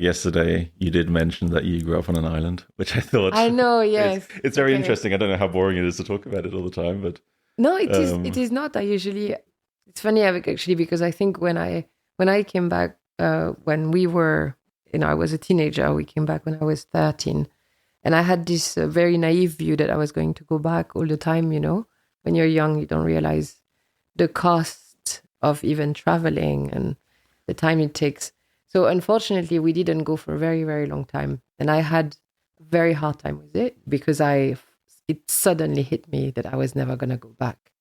yesterday you did mention that you grew up on an island, which I thought I know, yes. it's very interesting. I don't know how boring it is to talk about it all the time, but no, it is. It is not. It's funny actually, because I think when I came back when we were, I was a teenager. We came back when I was 13, and I had this very naive view that I was going to go back all the time. When you're young, you don't realize the cost of even traveling and the time it takes. So unfortunately, we didn't go for a very, very long time. And I had a very hard time with it because it suddenly hit me that I was never going to go back.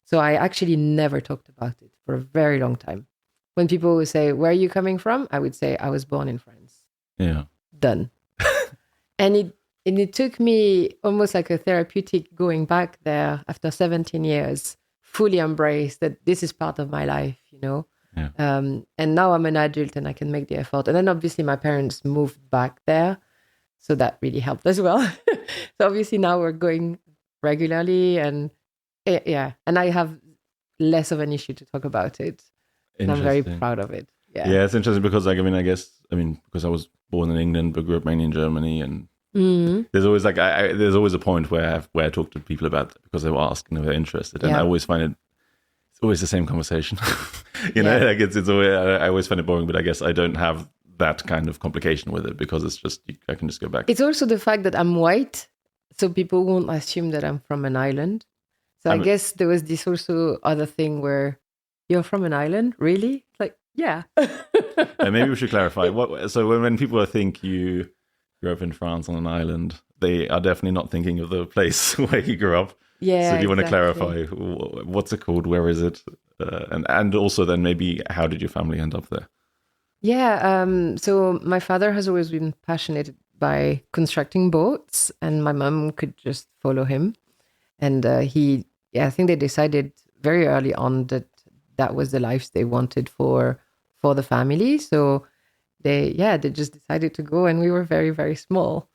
So I actually never talked about it for a very long time. When people would say, "Where are you coming from?" I would say, "I was born in France." Yeah. Done. And it took me almost like a therapeutic going back there after 17 years, fully embraced that this is part of my life, Yeah. And now I'm an adult and I can make the effort. And then obviously my parents moved back there. So that really helped as well. So obviously now we're going regularly and and I have less of an issue to talk about it. And I'm very proud of it. Yeah, it's interesting because because I was born in England but grew up mainly in Germany, and there's always there's always a point where I talk to people about that because they will ask and they're interested, and I always find it's always the same conversation. It's always, I always find it boring, but I guess I don't have that kind of complication with it because it's just I can just go back. It's also the fact that I'm white, so people won't assume that I'm from an island. So I guess there was this also other thing where you're from an island, really? Like, yeah. Maybe we should clarify. So when people think you grew up in France on an island, they are definitely not thinking of the place where you grew up. Yeah. So do you want to clarify what's it called? Where is it? And also then maybe how did your family end up there? Yeah. So my father has always been passionate by constructing boats, and my mom could just follow him. And I think they decided very early on that was the life they wanted for the family. So they just decided to go, and we were very, very small.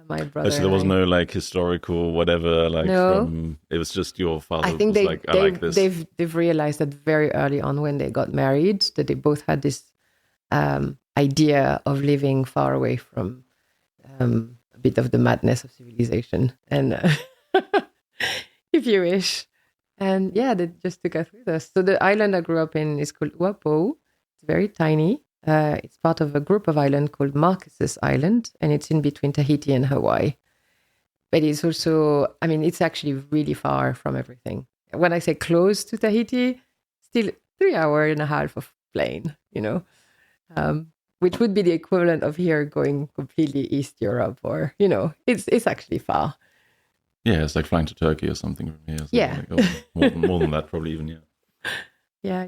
My brother. So there was no historical whatever no. It was just your father. I think was I like this. They've realized that very early on when they got married that they both had this idea of living far away from a bit of the madness of civilization, and if you wish. And they just took us with us. So the island I grew up in is called Uapo. It's very tiny. It's part of a group of islands called Marquesas Island, and it's in between Tahiti and Hawaii. But it's also, it's actually really far from everything. When I say close to Tahiti, still 3 hours and a half of plane, which would be the equivalent of here going completely East Europe, or, it's actually far. Yeah, it's like flying to Turkey or something from here. Yeah. More than that, probably even, yeah. Yeah.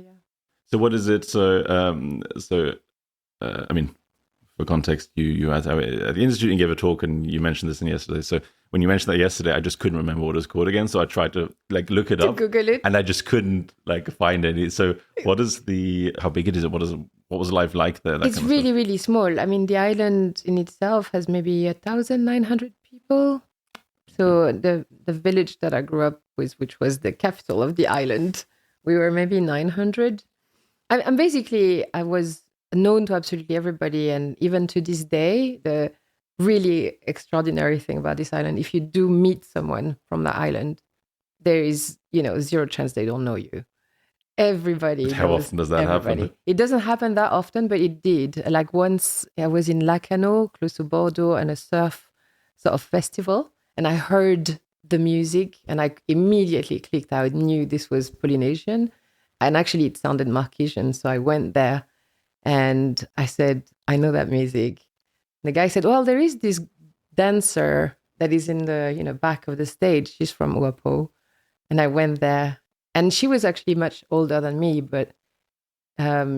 So what is it? For context, you at the Institute, you gave a talk and you mentioned this in yesterday. So when you mentioned that yesterday, I just couldn't remember what it was called again. So I tried to look it up, Google it, and I just couldn't find any. So how big it is? What was life like there? It's really, really small. The island in itself has maybe 1,900 people. So the village that I grew up with, which was the capital of the island, we were maybe 900. I was known to absolutely everybody. And even to this day, the really extraordinary thing about this island, if you do meet someone from the island, there is, zero chance they don't know you. Everybody knows. How often does that happen? It doesn't happen that often, but it did. Like once I was in Lacanau, close to Bordeaux, and a surf sort of festival. And I heard the music and I immediately clicked. I knew this was Polynesian. And actually it sounded Marquesian. So I went there and I said, I know that music. And the guy said, well, there is this dancer that is in the back of the stage. She's from Uapo. And I went there. And she was actually much older than me. But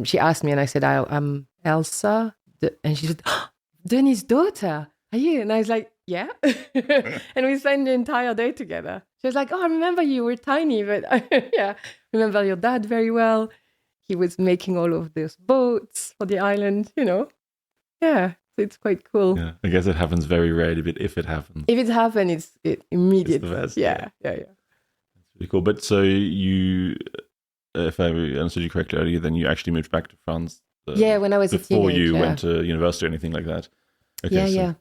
she asked me and I said, I'm Elsa. And she said, oh, Denis' daughter. Are you? And I was like, yeah. And we spent the entire day together. She was like, oh, I remember you were tiny, but yeah, remember your dad very well. He was making all of those boats for the island, Yeah, so it's quite cool. Yeah, I guess it happens very rarely, but if it happens. If it happens, it's immediate. It's the best. Yeah. That's really cool. But so you, if I understood you correctly earlier, then you actually moved back to France when I was before a teenager. you went to university or anything like that. Okay, yeah.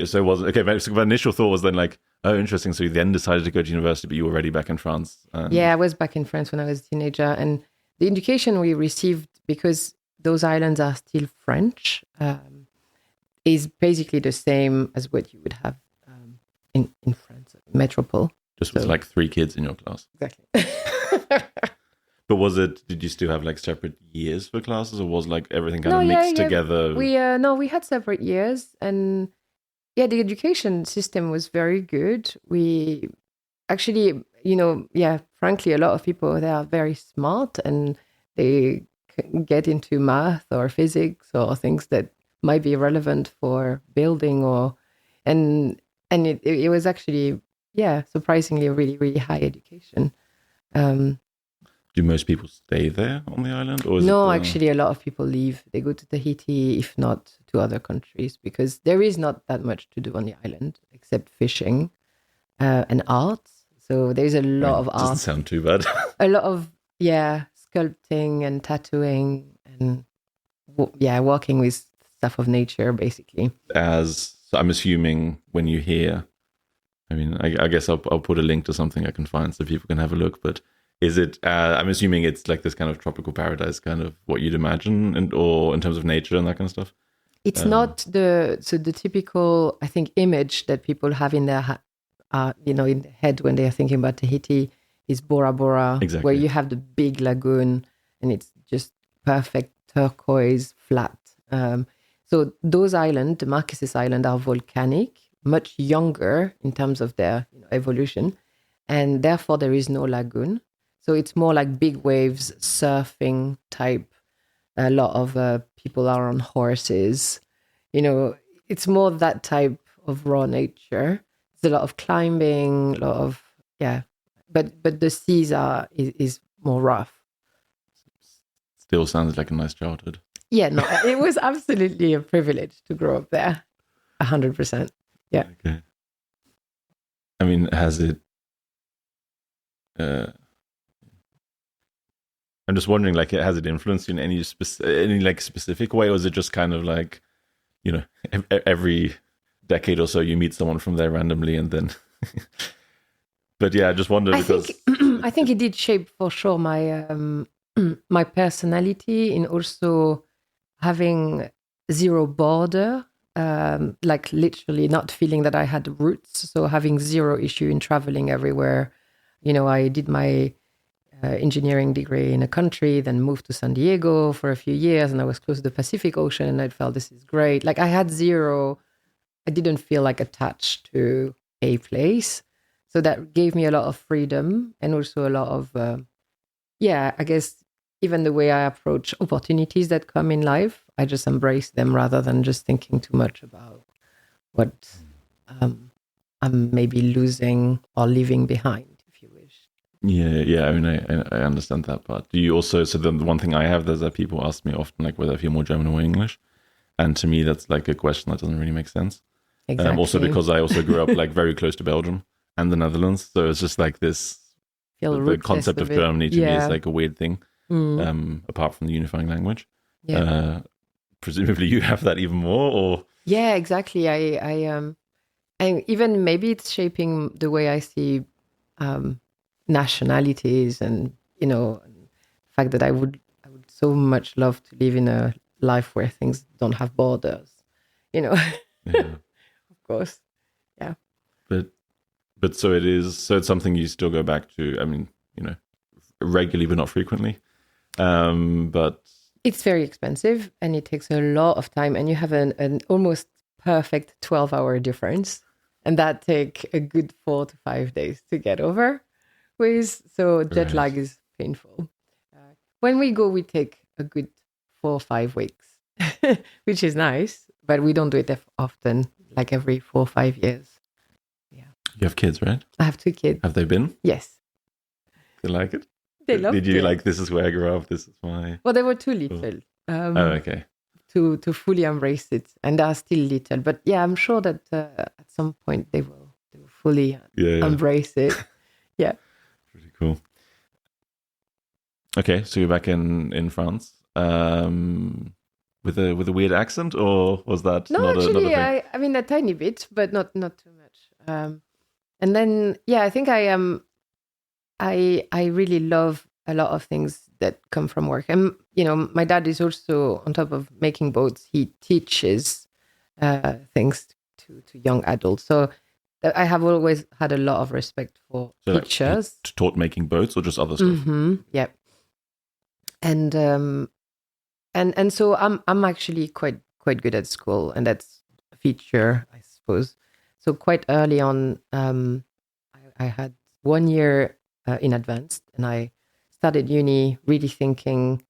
So it was okay. So the initial thought was then like, oh, interesting. So you then decided to go to university, but you were already back in France. Yeah, I was back in France when I was a teenager, and the education we received, because those islands are still French, is basically the same as what you would have in France, metropole. Just with like 3 kids in your class. Exactly. But did you still have like separate years for classes, or was like everything kind of mixed together? We had separate years, and the education system was very good. We actually, frankly, a lot of people, they are very smart and they get into math or physics or things that might be relevant for building and it was actually, surprisingly a really, really high education. Do most people stay there on the island? Or actually, a lot of people leave. They go to Tahiti, if not to other countries, because there is not that much to do on the island except fishing and art. So there's a lot of art. Doesn't sound too bad. A lot of, sculpting and tattooing and, working with stuff of nature, basically. So I'm assuming when you hear, I mean, I guess I'll put a link to something I can find so people can have a look, but is it, I'm assuming it's like this kind of tropical paradise, kind of what you'd imagine, or in terms of nature and that kind of stuff? It's not the typical, I think, image that people have in their, in their head when they are thinking about Tahiti is Bora Bora, exactly. Where you have the big lagoon and it's just perfect turquoise, flat. So those islands, the Marquesas Island, are volcanic, much younger in terms of their evolution, and therefore there is no lagoon. So it's more like big waves, surfing type. A lot of people are on horses. It's more that type of raw nature. There's a lot of climbing, a lot of, but the seas is more rough. Still sounds like a nice childhood. Yeah, no, it was absolutely a privilege to grow up there. 100%. Yeah. Okay. I mean, has it... I'm just wondering, like, has it influenced you in any specific way, or is it just kind of like, every decade or so you meet someone from there randomly, and then? But yeah, I just wondered because I think it did shape for sure my my personality, in also having zero border, like literally not feeling that I had roots, so having zero issue in traveling everywhere. I did my engineering degree in a country, then moved to San Diego for a few years, and I was close to the Pacific Ocean, and I felt this is great. Like I didn't feel like attached to a place. So that gave me a lot of freedom, and also a lot of, I guess, even the way I approach opportunities that come in life, I just embrace them rather than just thinking too much about what I'm maybe losing or leaving behind, if you wish. Yeah. I mean, I understand that part. Do you also? So the one thing I have is that people ask me often, like, whether I feel more German or English, and to me, that's like a question that doesn't really make sense. Exactly. Also because I also grew up like very close to Belgium and the Netherlands, so it's just like this. The concept of Germany to me is like a weird thing. Apart from the unifying language. Yeah. Presumably you have that even more, or? Yeah, exactly. I even maybe it's shaping the way I see nationalities, and the fact that I would so much love to live in a life where things don't have borders. Yeah. Of course. Yeah. But so it's something you still go back to. I mean, regularly but not frequently. But it's very expensive and it takes a lot of time, and you have an almost perfect 12-hour difference, and that take a good 4 to 5 days to get over with. So jet lag is painful. When we go, we take a good 4 or 5 weeks, which is nice, but we don't do it often, like every 4 or 5 years. Yeah. You have kids, right? I have 2 kids. Have they been? Yes. They like it? They loved it. Did you like, this is where I grew up, this is why? Well, they were too little. Okay. To fully embrace it, and they are still little. But yeah, I'm sure that at some point they will fully embrace it. Yeah. Pretty cool. Okay, so you're back in France. with a weird accent, or was that no? not Actually, another thing? I mean a tiny bit, but not too much. And then I think I am. I really love a lot of things that come from work. And, my dad is also, on top of making boats, he teaches things to young adults. So I have always had a lot of respect for teachers. Like, taught making boats or just other stuff? Mm-hmm, yeah. And so I'm actually quite good at school, and that's a feature, I suppose. So quite early on, I had 1 year in advanced, and I started uni really thinking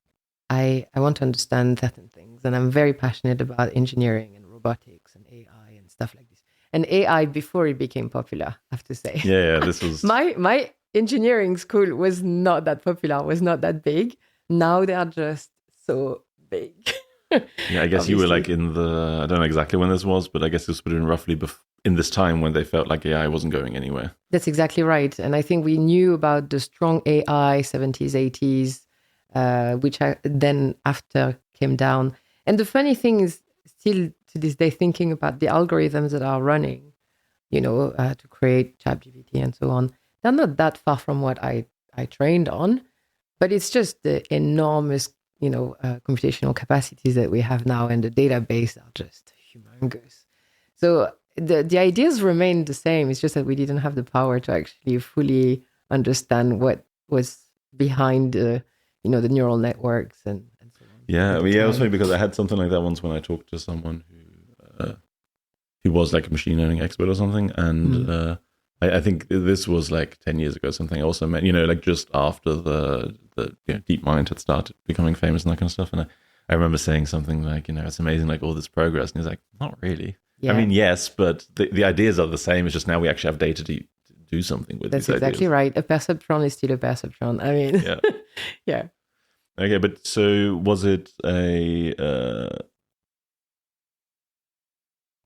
I want to understand certain things, and I'm very passionate about engineering and robotics and AI and stuff like this. And AI, before it became popular, I have to say. Yeah, this was my engineering school was not that popular, was not that big. Now they are just so big. Yeah, I guess you were like in the, I don't know exactly when this was, but I guess this would have been roughly in this time when they felt like AI wasn't going anywhere. That's exactly right. And I think we knew about the strong AI 70s, 80s, which then after came down. And the funny thing is, still to this day, thinking about the algorithms that are running, to create ChatGPT and so on, they're not that far from what I trained on, but it's just the enormous, computational capacities that we have now, and the database are just humongous. So the ideas remain the same. It's just that we didn't have the power to actually fully understand what was behind, the neural networks and so on. Yeah, it was funny because I had something like that once when I talked to someone who was like a machine learning expert or something, and I think this was like 10 years ago. Something I also met, like just after the DeepMind had started becoming famous and that kind of stuff. And I remember saying something like, it's amazing, like all this progress, and he's like, not really. Yeah. I mean, yes, but the ideas are the same. It's just now we actually have data to do something with. That's these exactly ideas. right. A perceptron is still a perceptron. I mean, yeah, yeah. Okay, but so was it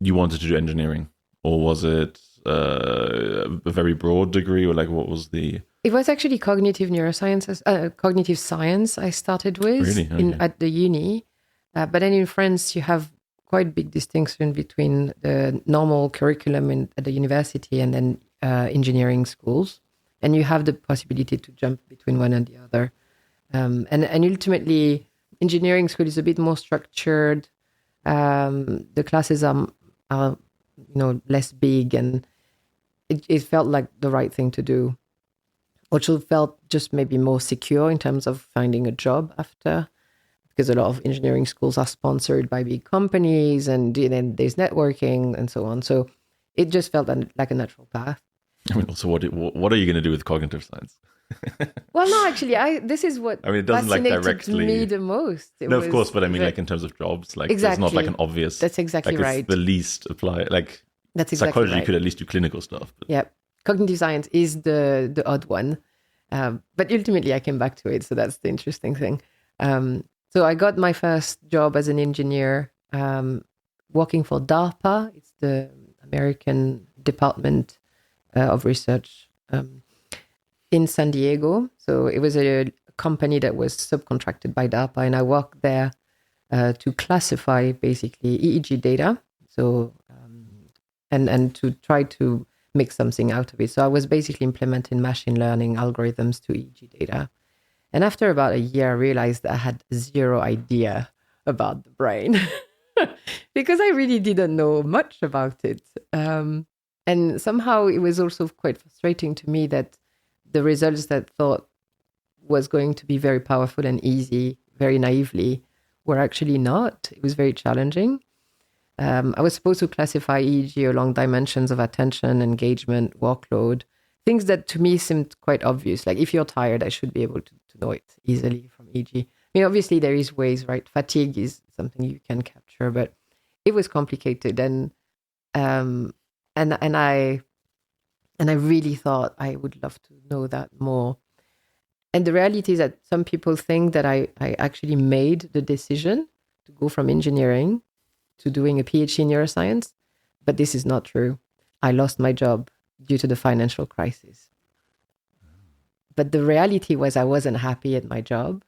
you wanted to do engineering, or was it a very broad degree, or like what was the? It was actually cognitive neuroscience, cognitive science. I started with really? Okay. at the uni, but then in France you have quite big distinction between the normal curriculum at the university and then engineering schools, and you have the possibility to jump between one and the other. And ultimately, engineering school is a bit more structured. The classes are less big, and it felt like the right thing to do. Also felt just maybe more secure in terms of finding a job after, because a lot of engineering schools are sponsored by big companies, and then there's networking and so on. So it just felt like a natural path. I mean, also, what are you going to do with cognitive science? Well, no, actually, this is what it doesn't fascinated directly me the most. Of course, but I mean, like in terms of jobs, like exactly. It's not like an obvious. That's exactly like right. It's the least apply. Like that's exactly psychology right. could at least do clinical stuff. But. Yeah, cognitive science is the odd one, but ultimately I came back to it. So that's the interesting thing. So I got my first job as an engineer, working for DARPA. It's the American Department of Research. In San Diego. So it was a company that was subcontracted by DARPA, and I worked there to classify basically EEG data. So, and to try to make something out of it. So I was basically implementing machine learning algorithms to EEG data. And after about a year, I realized that I had zero idea about the brain because I really didn't know much about it. And somehow it was also quite frustrating to me that the results that thought was going to be very powerful and easy, very naively, were actually not. It was very challenging. I was supposed to classify EEG along dimensions of attention, engagement, workload, things that to me seemed quite obvious. Like if you're tired, I should be able to know it easily from EEG. I mean, obviously there is ways, right? Fatigue is something you can capture, but it was complicated. And I really thought I would love to know that more. And the reality is that some people think that I actually made the decision to go from engineering to doing a PhD in neuroscience, but this is not true. I lost my job due to the financial crisis. But the reality was I wasn't happy at my job.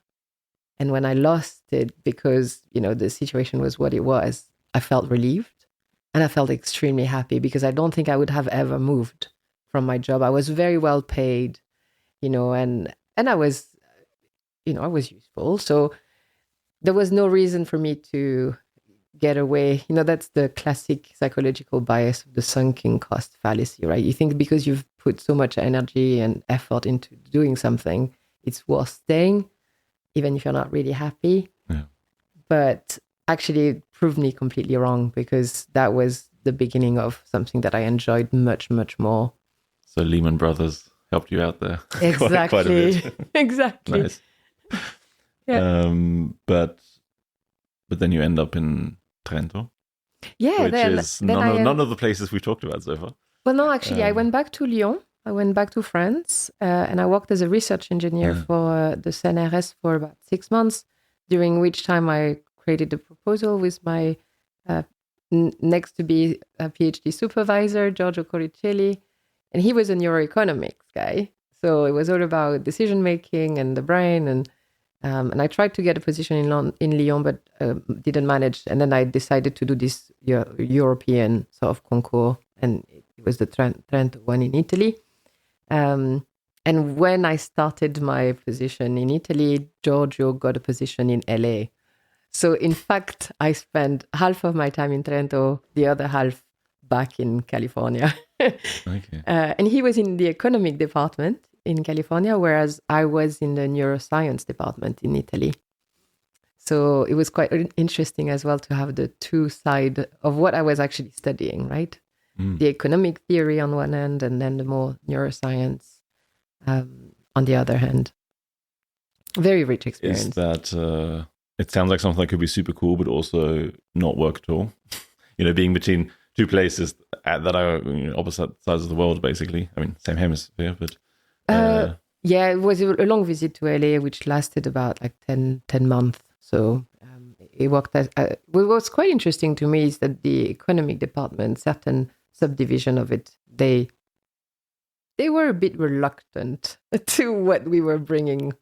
And when I lost it, because, the situation was what it was, I felt relieved and I felt extremely happy, because I don't think I would have ever moved from my job. I was very well paid, and I was, I was useful. So there was no reason for me to get away. That's the classic psychological bias of the sunken cost fallacy, right? You think because you've put so much energy and effort into doing something, it's worth staying, even if you're not really happy. Yeah. But actually it proved me completely wrong, because that was the beginning of something that I enjoyed much, much more. So Lehman Brothers helped you out there. Exactly. quite a bit. Exactly. Nice. Yeah. But then you end up in Trento. Yeah. Which is none of the places we've talked about so far. Well, no, actually, I went back to Lyon. I went back to France, and I worked as a research engineer for the CNRS for about 6 months, during which time I created a proposal with my next to be a PhD supervisor, Giorgio Coricelli, and he was a neuroeconomics guy. So it was all about decision making and the brain, and I tried to get a position in Lyon, but didn't manage. And then I decided to do this European sort of concours, and it was the Trento one in Italy. And when I started my position in Italy, Giorgio got a position in LA. So in fact, I spent half of my time in Trento, the other half back in California. Okay. And he was in the economic department in California, whereas I was in the neuroscience department in Italy. So it was quite interesting as well to have the two sides of what I was actually studying, right? The economic theory on one end, and then the more neuroscience on the other hand. Very rich experience. Is that, it sounds like something that could be super cool, but also not work at all. Being between two places that are opposite sides of the world, basically. I mean, same hemisphere, but... Yeah, it was a long visit to LA, which lasted about like 10 months. So it worked as... what was quite interesting to me is that the economic department, certain subdivision of it, they were a bit reluctant to what we were bringing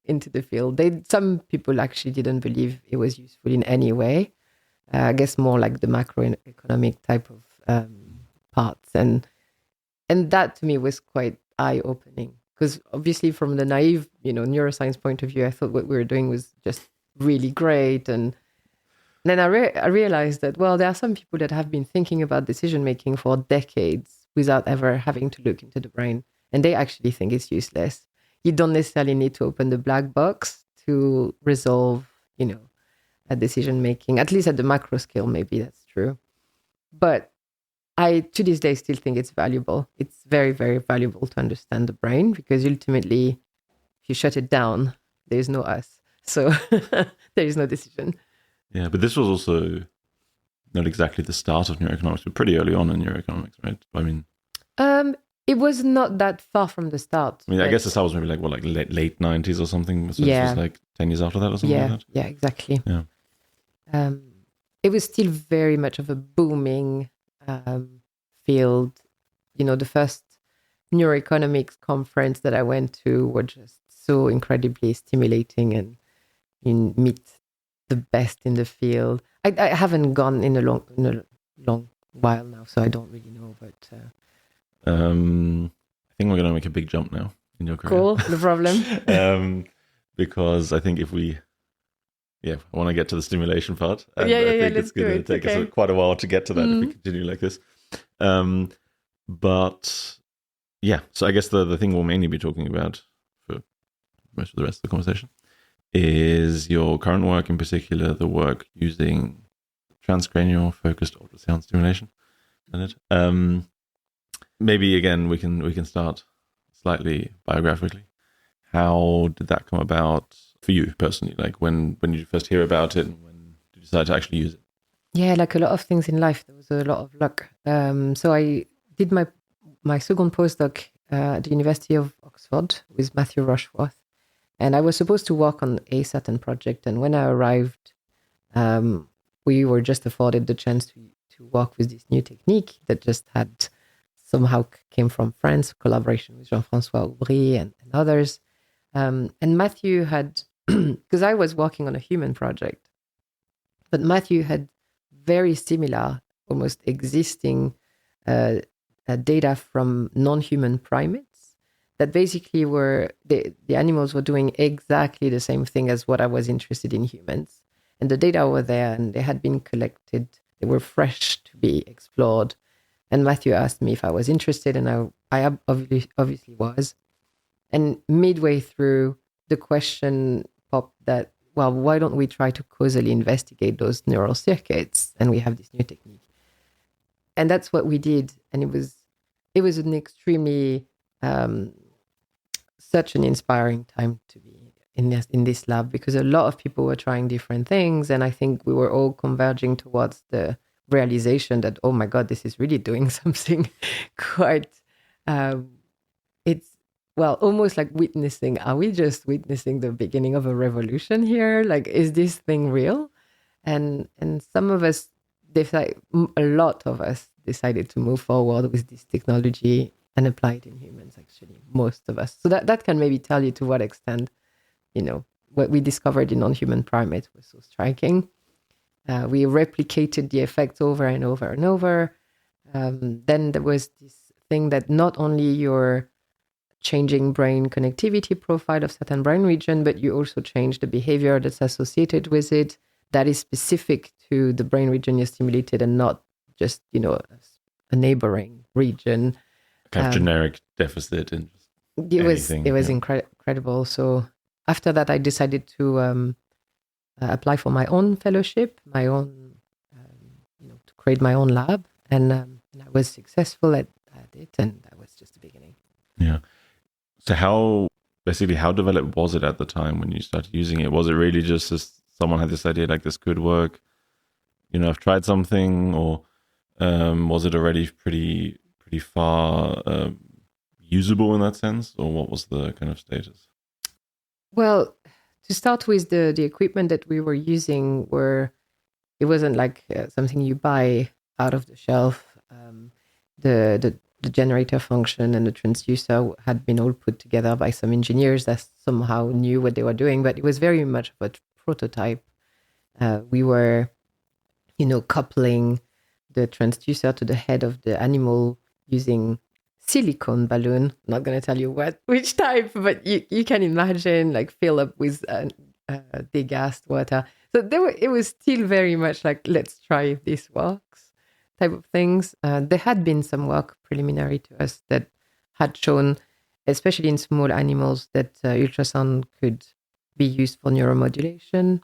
into the field. Some people actually didn't believe it was useful in any way. I guess more like the macroeconomic type of parts, and that to me was quite eye-opening, because obviously from the naive, neuroscience point of view, I thought what we were doing was just really great, and then I realized that, well, there are some people that have been thinking about decision making for decades without ever having to look into the brain, and they actually think it's useless. You don't necessarily need to open the black box to resolve, a decision making, at least at the macro scale. Maybe that's true, but I, to this day, still think it's valuable. It's very, very valuable to understand the brain, because ultimately, if you shut it down, there is no us. So there is no decision. Yeah, but this was also not exactly the start of neuroeconomics, but pretty early on in neuroeconomics, right? I mean... it was not that far from the start. I mean, I guess the start was maybe late 90s or something. So yeah. It was like 10 years after that or something like that? Yeah, exactly. Yeah. It was still very much of a booming field. The first neuroeconomics conference that I went to were just so incredibly stimulating, and you meet the best in the field. I haven't gone in a long while now, so I don't really know, but... I think we're going to make a big jump now in your career. Cool, no problem. Because I think if we... I want to get to the stimulation part. And I think it's going to take us quite a while to get to that if we continue like this. But yeah, so I guess the thing we'll mainly be talking about for most of the rest of the conversation is your current work, in particular, the work using transcranial focused ultrasound stimulation. Maybe again we can start slightly biographically. How did that come about for you personally? Like when did you first hear about it, and when did you decide to actually use it? Yeah, like a lot of things in life, there was a lot of luck. So I did my second postdoc at the University of Oxford with Matthew Rushworth, and I was supposed to work on a certain project. And when I arrived, we were just afforded the chance to work with this new technique that just had somehow came from France, collaboration with Jean-François Aubry and others. And Matthew had because I was working on a human project, but Matthew had very similar, almost existing data from non-human primates that basically were, the animals were doing exactly the same thing as what I was interested in humans. And the data were there and they had been collected. They were fresh to be explored. And Matthew asked me if I was interested, and I obviously was. And midway through, the question popped that, well, why don't we try to causally investigate those neural circuits? And we have this new technique. And that's what we did. And it was an extremely, such an inspiring time to be in this lab, because a lot of people were trying different things. And I think we were all converging towards the realization that, oh my God, this is really doing something quite, it's, well, almost like witnessing. Are we just witnessing the beginning of a revolution here? Like, is this thing real? And some of us, a lot of us decided to move forward with this technology and apply it in humans, actually, most of us. So that can maybe tell you to what extent, what we discovered in non-human primates was so striking. We replicated the effects over and over and over. Then there was this thing that not only you're changing brain connectivity profile of certain brain region, but you also change the behavior that's associated with it that is specific to the brain region you're stimulated and not just, a neighboring region. Kind of generic deficit in it was incredible. So after that, I decided to apply for my own fellowship, my own, to create my own lab. And I was successful at it. And that was just the beginning. Yeah. So how developed was it at the time when you started using it? Was it really just as someone had this idea, like this could work, I've tried something, or was it already pretty far usable in that sense, or what was the kind of status? Well, to start with, the equipment that we were using it wasn't like something you buy out of the shelf. The generator function and the transducer had been all put together by some engineers that somehow knew what they were doing, but it was very much of a prototype. We were, coupling the transducer to the head of the animal using silicone balloon. I'm not going to tell you which type, but you can imagine, like, fill up with degassed water. So it was still very much like, let's try if this works type of things. There had been some work preliminary to us that had shown, especially in small animals, that ultrasound could be used for neuromodulation.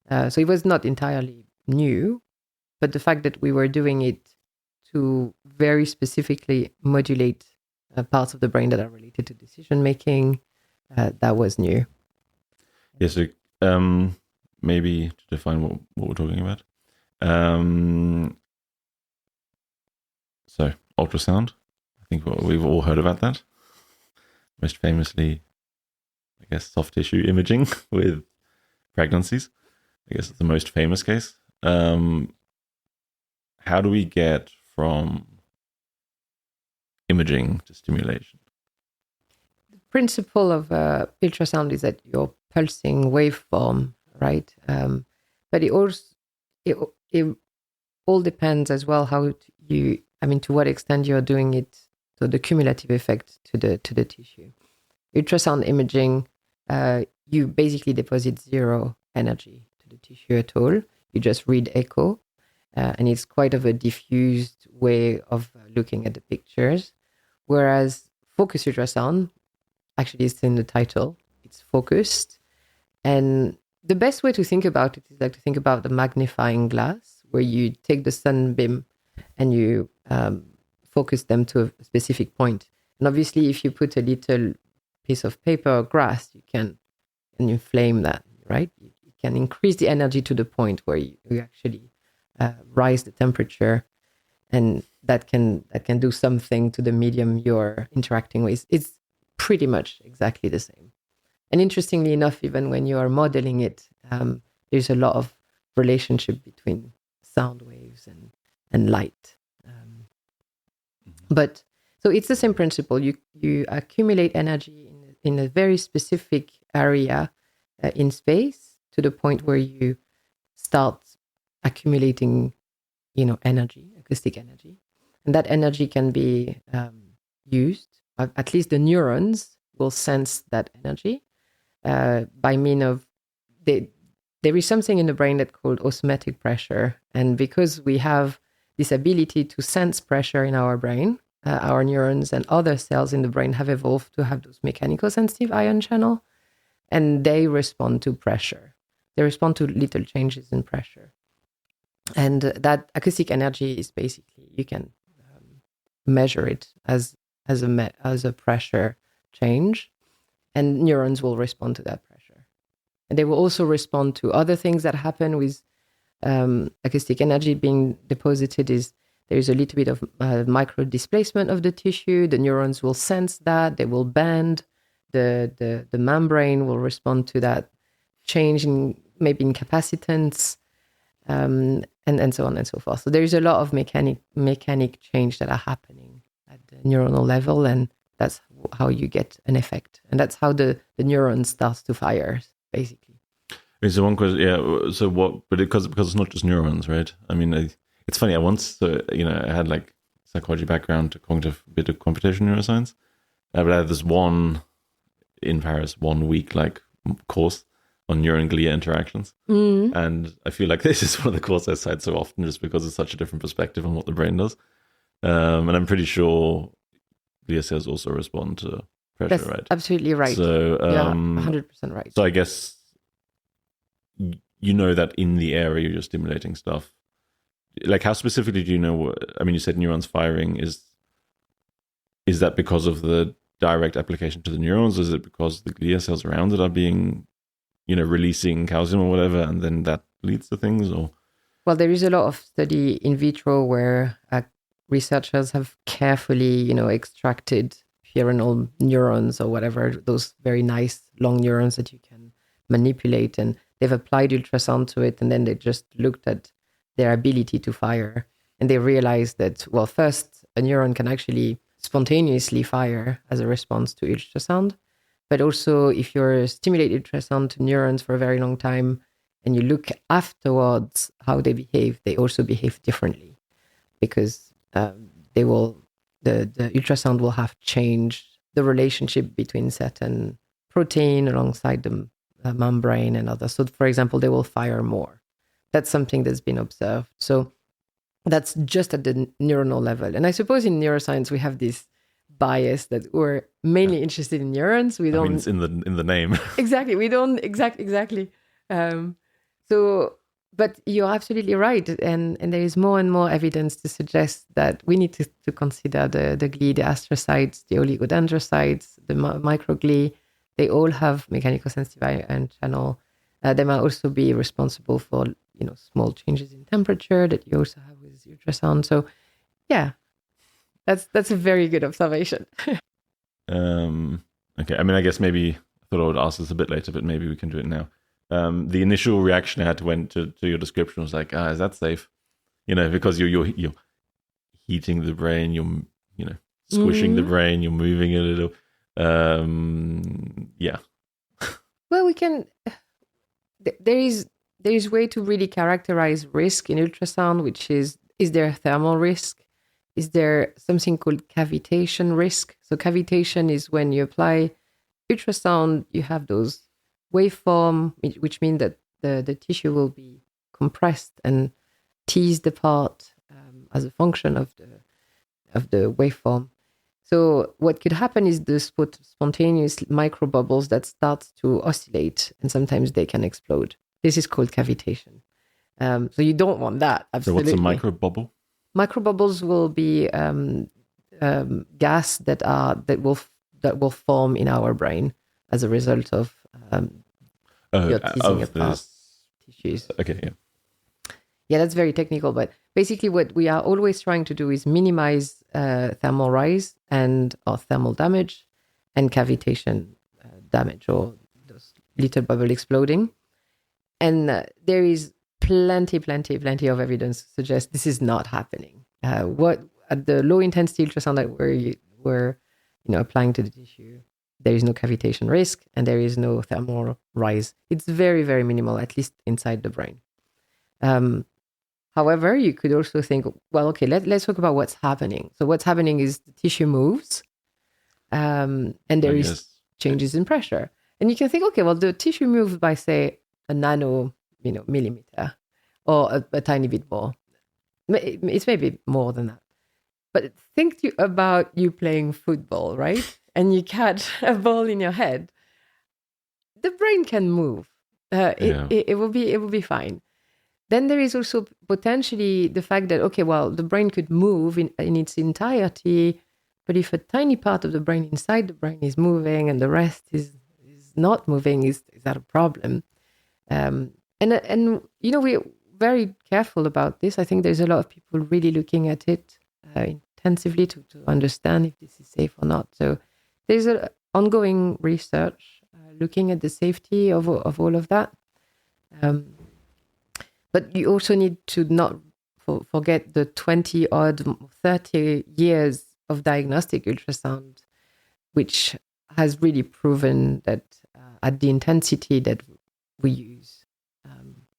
So it was not entirely new, but the fact that we were doing it to very specifically modulate parts of the brain that are related to decision making, that was new. Yes, maybe to define what we're talking about. So ultrasound, I think we've all heard about that. Most famously, I guess, soft tissue imaging with pregnancies. I guess it's the most famous case. How do we get from imaging to stimulation? The principle of ultrasound is that you're pulsing waveform, right? But it all depends as well to what extent you're doing it, so the cumulative effect to the tissue. Ultrasound imaging, you basically deposit zero energy to the tissue at all. You just read echo, and it's quite of a diffused way of looking at the pictures. Whereas focus ultrasound, actually it's in the title, it's focused. And the best way to think about it is like to think about the magnifying glass, where you take the sunbeam and you focus them to a specific point. And obviously, if you put a little piece of paper or grass, you can inflame that, right? You can increase the energy to the point where you actually rise the temperature, and that can do something to the medium you're interacting with. It's pretty much exactly the same. And interestingly enough, even when you are modeling it, there's a lot of relationship between sound waves and light. But so it's the same principle. You accumulate energy in a very specific area in space to the point where you start accumulating, energy, acoustic energy. And that energy can be used, at least the neurons will sense that energy by means of, there is something in the brain that's called osmotic pressure. And because we have this ability to sense pressure in our brain, our neurons and other cells in the brain have evolved to have those mechanical sensitive ion channel, and they respond to pressure. They respond to little changes in pressure. And that acoustic energy is basically, you can measure it as a pressure change, and neurons will respond to that pressure. And they will also respond to other things that happen with acoustic energy being deposited. There's a little bit of micro displacement of the tissue. The neurons will sense that, they will bend. The membrane will respond to that change in capacitance, and so on and so forth. So there is a lot of mechanic change that are happening at the neuronal level, and that's how you get an effect. And that's how the neuron starts to fire, basically. So one question, yeah. So what? But because it's not just neurons, right? I mean, it's funny. I once, I had like psychology background to a bit of computational neuroscience, but I had this one in Paris 1 week like course on neuron glia interactions, and I feel like this is one of the courses I cite so often, just because it's such a different perspective on what the brain does, and I'm pretty sure glia cells also respond to pressure. That's right? Absolutely right. So 100% right. So I guess that in the area you're stimulating stuff, like how specifically do you know? I mean, you said neurons firing. Is that because of the direct application to the neurons? Is it because the glia cells around it are being, releasing calcium or whatever, and then that leads to things? Or well, there is a lot of study in vitro where researchers have carefully, extracted pyramidal neurons or whatever, those very nice long neurons that you can manipulate, and they've applied ultrasound to it, and then they just looked at their ability to fire, and they realized that, well, first, a neuron can actually spontaneously fire as a response to ultrasound, but also if you're stimulating ultrasound to neurons for a very long time and you look afterwards how they also behave differently, because the ultrasound will have changed the relationship between certain protein alongside the membrane and others. So, for example, they will fire more. That's something that's been observed. So that's just at the neuronal level. And I suppose in neuroscience, we have this bias that we're mainly interested in neurons. We don't. I mean, it's in the name. Exactly. We don't exactly. But you're absolutely right. And there is more and more evidence to suggest that we need to consider the glia, the astrocytes, the oligodendrocytes, the microglia. They all have mechanical sensitive ion channel. They might also be responsible for, small changes in temperature that you also have with ultrasound. So, yeah, that's a very good observation. Okay. I mean, I guess maybe I thought I would ask this a bit later, but maybe we can do it now. The initial reaction I had to your description was like, is that safe? Because you're heating the brain, you're squishing the brain, you're moving it a little. Yeah. Well, we can. There is way to really characterize risk in ultrasound, which is there a thermal risk? Is there something called cavitation risk? So cavitation is when you apply ultrasound, you have those waveform, which mean that the tissue will be compressed and teased apart as a function of the waveform. So what could happen is the spontaneous microbubbles that start to oscillate, and sometimes they can explode. This is called cavitation. So you don't want that. Absolutely. So what's a microbubble? Microbubbles will be gas that will form in our brain as a result of your teasing apart tissues. Okay, yeah. Yeah, that's very technical, but basically what we are always trying to do is minimize thermal rise or thermal damage and cavitation damage, or those little bubble exploding. And there is plenty of evidence to suggest this is not happening. What at the low intensity ultrasound that we're applying to the tissue, there is no cavitation risk, and there is no thermal rise. It's very, very minimal, at least inside the brain. However, you could also think, well, okay, let's talk about what's happening. So what's happening is the tissue moves, and there is changes in pressure. And you can think, okay, well, the tissue moves by, say, a nano, millimeter, or a tiny bit more. It's maybe more than that. But think about you playing football, right? And you catch a ball in your head. The brain can move. It will be fine. Then there is also potentially the fact that, okay, well, the brain could move in its entirety, but if a tiny part of the brain inside the brain is moving and the rest is not moving, is that a problem? And we're very careful about this. I think there's a lot of people really looking at it intensively to understand if this is safe or not. So there's an ongoing research looking at the safety of all of that. But you also need to not forget the 30 years of diagnostic ultrasound, which has really proven that at the intensity that we use,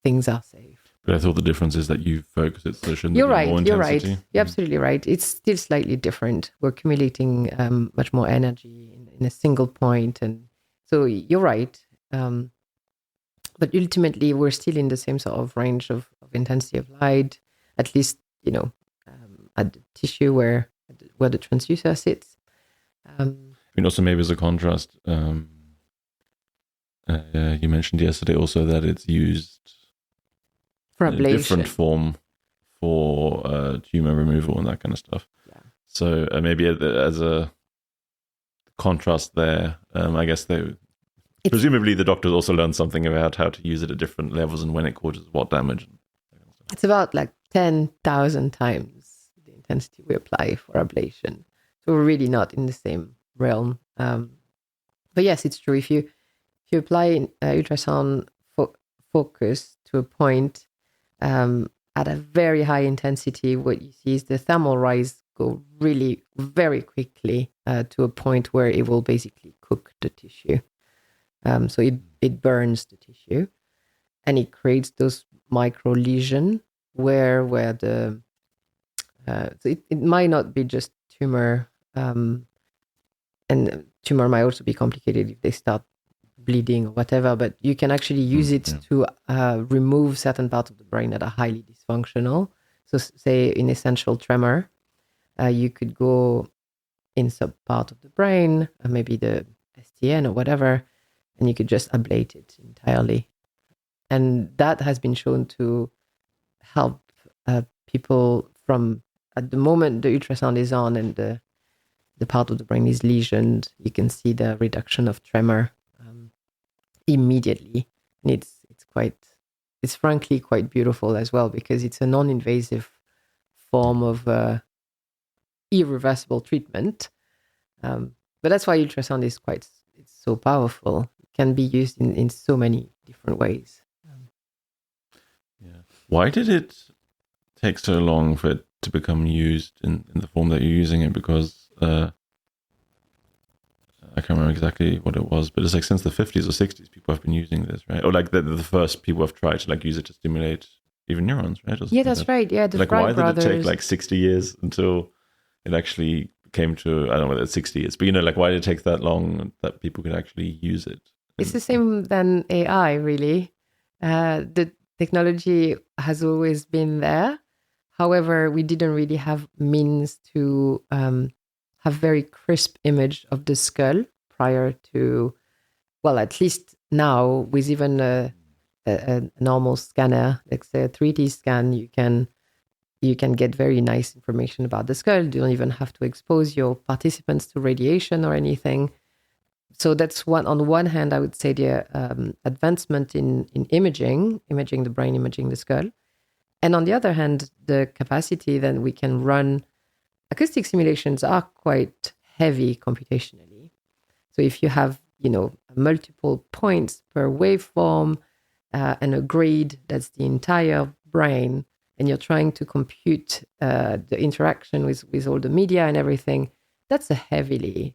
things are safe. But I thought the difference is that you focus it, so shouldn't You're there be right. more You're intensity? right. You're absolutely right. It's still slightly different. We're accumulating much more energy in a single point, and so you're right. But ultimately, we're still in the same sort of range of intensity of light, at least, at the tissue where the transducer sits. Also maybe as a contrast, you mentioned yesterday also that it's used for in a ablation. different form for tumor removal and that kind of stuff. Yeah. So maybe as a contrast there, I guess presumably the doctors also learned something about how to use it at different levels and when it causes what damage. It's about like 10,000 times the intensity we apply for ablation. So we're really not in the same realm. But yes, it's true. If you apply ultrasound focus to a point at a very high intensity, what you see is the thermal rise go really very quickly to a point where it will basically cook the tissue. So it burns the tissue, and it creates those micro lesions where the so it might not be just tumor, and tumor might also be complicated if they start bleeding or whatever. But you can actually use it to remove certain parts of the brain that are highly dysfunctional. So, say in essential tremor, you could go in some part of the brain, maybe the STN or whatever, and you could just ablate it entirely. And that has been shown to help people from, at the moment the ultrasound is on and the part of the brain is lesioned, you can see the reduction of tremor immediately. And it's frankly quite beautiful as well, because it's a non-invasive form of irreversible treatment. But that's why ultrasound is it's so powerful. It can be used in so many different ways. Why did it take so long for it to become used in the form that you're using it? Because I can't remember exactly what it was, but it's like since the 50s or 60s, people have been using this, right? Or like the first people have tried to like use it to stimulate even neurons, right? Yeah, that's right. Yeah, the like Fry why brothers. did it take like 60 years until it actually came to, I don't know whether it's 60 years, but like why did it take that long that people could actually use it? It's the same than AI, really. The technology has always been there. However, we didn't really have means to have very crisp image of the skull prior to, well, at least now with even a normal scanner, like say a 3D scan, you can get very nice information about the skull. You don't even have to expose your participants to radiation or anything. So that's one. On the one hand, I would say the advancement in imaging the brain, imaging the skull. And on the other hand, the capacity that we can run acoustic simulations are quite heavy computationally. So if you have, multiple points per waveform and a grid, that's the entire brain, and you're trying to compute the interaction with all the media and everything, that's a heavy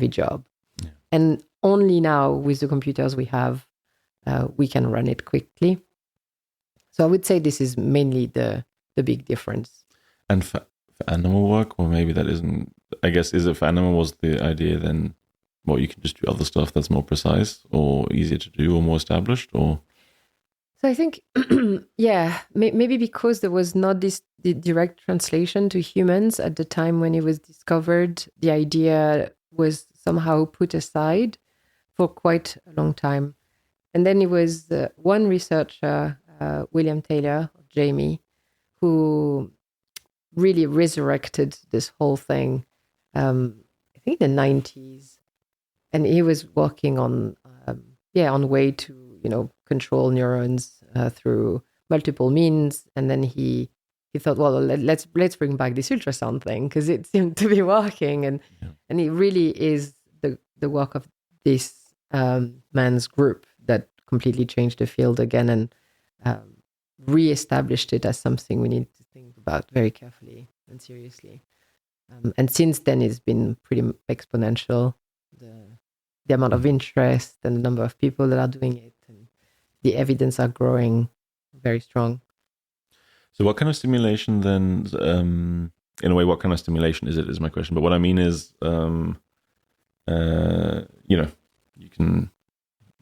job. Yeah. And only now with the computers we have, we can run it quickly. So I would say this is mainly the big difference. And for animal work, or maybe that isn't, I guess, is it for animal was the idea then, well, you can just do other stuff that's more precise or easier to do or more established, or? So I think, yeah, maybe because there was not the direct translation to humans at the time when it was discovered, the idea was somehow put aside for quite a long time. And then it was one researcher, William Taylor, Jamie, who really resurrected this whole thing, I think in the 90s. And he was working on way to, control neurons through multiple means. And then he thought, well, let's bring back this ultrasound thing because it seemed to be working. And it really is the work of this man's group that completely changed the field again and re-established it as something we need to think about very carefully and seriously. And since then, it's been pretty exponential, the amount of interest and the number of people that are doing it, and the evidence are growing very strong. So what kind of stimulation then, in a way, what kind of stimulation is my question. But what I mean is, you can,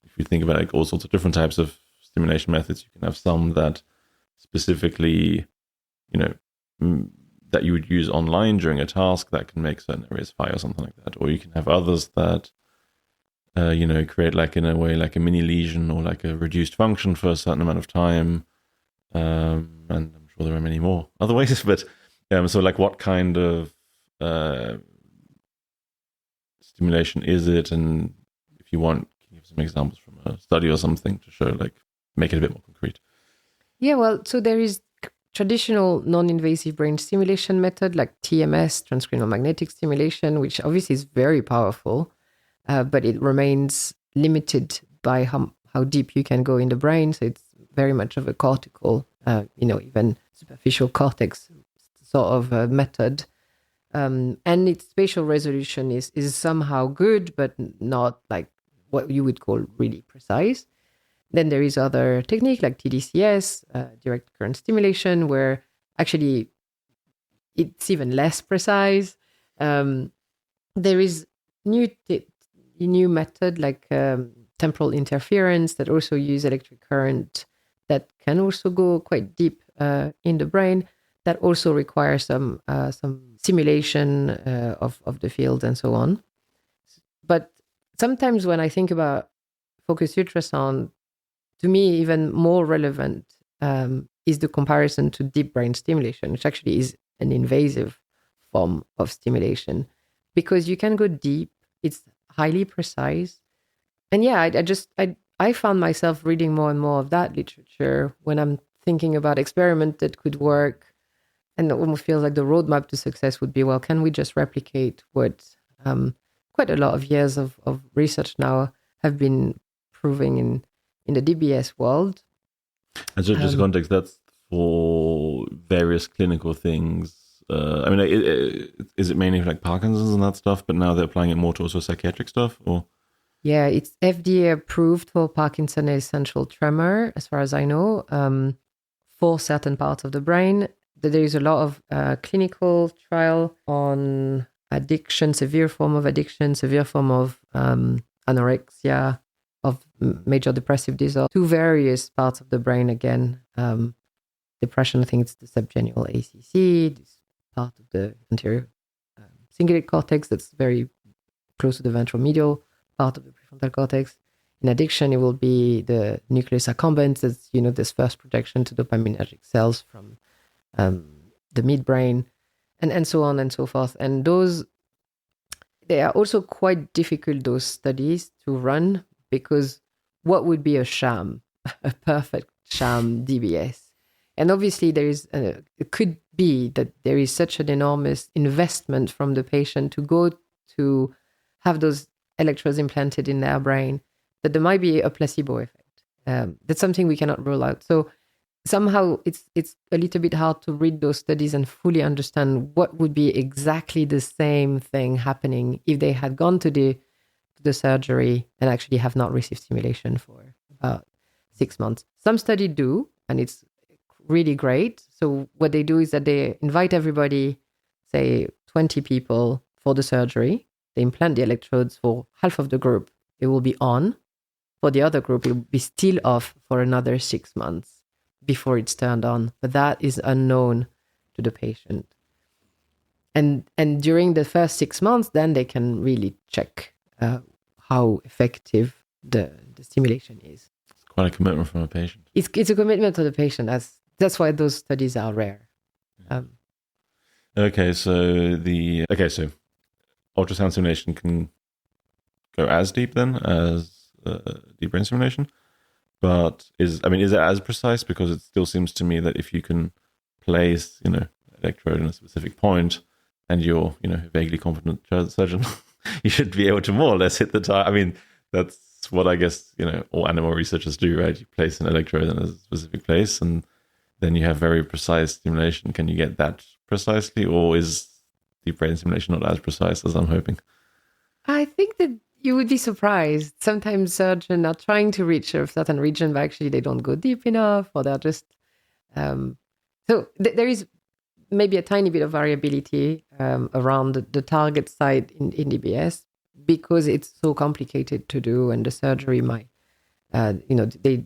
if you think about like all sorts of different types of stimulation methods, you can have some that specifically, that you would use online during a task that can make certain areas fire or something like that. Or you can have others that, create like in a way, like a mini lesion or like a reduced function for a certain amount of time. And I'm sure there are many more other ways, but so like what kind of stimulation is it? And if you want, can you give some examples from a study or something to show, like, make it a bit more concrete? Yeah, well, so there is traditional non-invasive brain stimulation method like TMS, transcranial magnetic stimulation, which obviously is very powerful, but it remains limited by how deep you can go in the brain. So it's very much of a cortical, even superficial cortex sort of method. And its spatial resolution is somehow good, but not like what you would call really precise. Then there is other technique like TDCS, direct current stimulation, where actually it's even less precise. There is new method like temporal interference that also use electric current that can also go quite deep in the brain. That also requires some simulation of the field and so on. But sometimes when I think about focused ultrasound, to me, even more relevant is the comparison to deep brain stimulation, which actually is an invasive form of stimulation because you can go deep. It's highly precise. And yeah, I found myself reading more and more of that literature when I'm thinking about experiment that could work. And it almost feels like the roadmap to success would be, well, can we just replicate what quite a lot of years of research now have been proving in the DBS world? And so just context, that's for various clinical things. Is it mainly like Parkinson's and that stuff, but now they're applying it more to also psychiatric stuff? Or yeah, it's FDA approved for Parkinson and essential tremor, as far as I know, for certain parts of the brain. There is a lot of clinical trial on addiction, severe form of addiction, severe form of anorexia, of major depressive disorder, to various parts of the brain again. Depression, I think it's the subgenual ACC, this part of the anterior cingulate cortex that's very close to the ventral medial part of the prefrontal cortex. In addiction, it will be the nucleus accumbens, that's, this first projection to dopaminergic cells from the midbrain, and so on and so forth. And they are also quite difficult, those studies, to run, because what would be a sham, a perfect sham DBS? And obviously it could be that there is such an enormous investment from the patient to go to have those electrodes implanted in their brain that there might be a placebo effect. That's something we cannot rule out. So somehow it's a little bit hard to read those studies and fully understand what would be exactly the same thing happening if they had gone to to the surgery and actually have not received stimulation for about 6 months. Some studies do, and it's really great. So what they do is that they invite everybody, say 20 people for the surgery. They implant the electrodes for half of the group. It will be on. For the other group, it will be still off for another 6 months before it's turned on. But that is unknown to the patient. And during the first 6 months, then they can really check how effective the stimulation is. It's quite a commitment from a patient. It's a commitment to the patient. That's why those studies are rare. So ultrasound stimulation can go as deep then as deep brain stimulation, but is it as precise? Because it still seems to me that if you can place, electrode in a specific point, and you're, a vaguely competent surgeon, you should be able to more or less hit the target. That's what I guess, all animal researchers do, right? You place an electrode in a specific place, and then you have very precise stimulation. Can you get that precisely, or is deep brain stimulation not as precise as I'm hoping? I think that you would be surprised. Sometimes surgeons are trying to reach a certain region, but actually they don't go deep enough, or they're just... there is maybe a tiny bit of variability around the target site in DBS, because it's so complicated to do, and the surgery might, they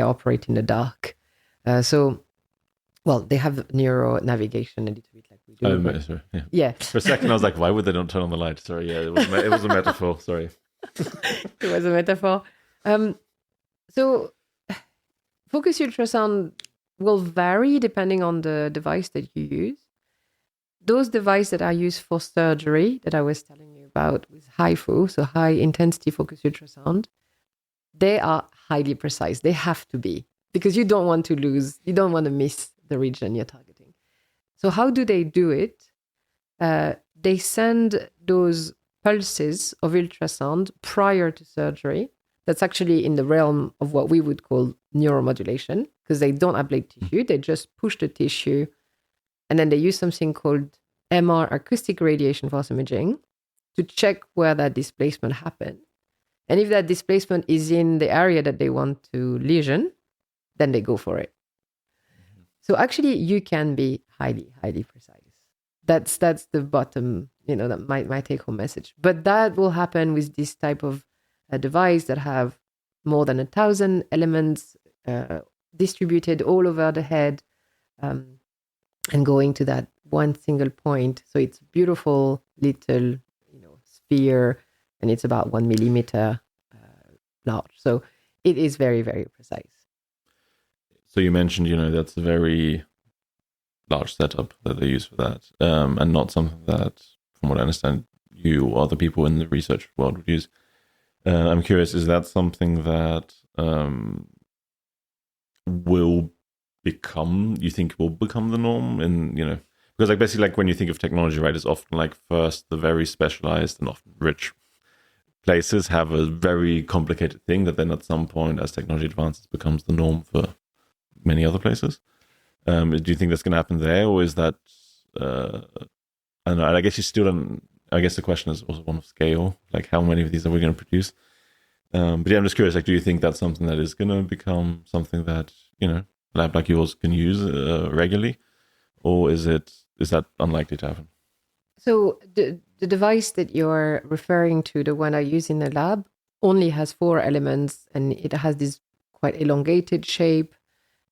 operate in the dark. They have neuro navigation a little bit like we do. Sorry. Yeah. For a second, I was like, why would they not turn on the light? Sorry, yeah, it was a metaphor. Sorry. It was a metaphor. So focus ultrasound will vary depending on the device that you use. Those devices that are used for surgery that I was telling you about with HIFU, so high intensity focus ultrasound, they are highly precise. They have to be, because you don't want to miss the region you're targeting. So how do they do it? They send those pulses of ultrasound prior to surgery. That's actually in the realm of what we would call neuromodulation, because they don't ablate tissue. They just push the tissue, and then they use something called MR, acoustic radiation force imaging, to check where that displacement happened. And if that displacement is in the area that they want to lesion, then they go for it. So actually, you can be highly, highly precise. That's the bottom, that my take-home message. But that will happen with this type of a device that have more than 1,000 elements distributed all over the head, and going to that one single point. So it's a beautiful little, sphere, and it's about 1 millimeter large. So it is very, very precise. So you mentioned, that's a very large setup that they use for that, and not something that, from what I understand, you or other people in the research world would use. I'm curious, is that something that will become the norm in, because basically when you think of technology, right, it's often first the very specialized and often rich places have a very complicated thing that then at some point, as technology advances, becomes the norm for many other places. Do you think that's going to happen there, or is that, I don't know, I guess you still don't, I guess the question is also one of scale, how many of these are we going to produce? But yeah, I'm just curious, do you think that's something that is going to become something that, a lab like yours can use regularly, or is that unlikely to happen? So the device that you're referring to, the one I use in the lab, only has 4 elements, and it has this quite elongated shape,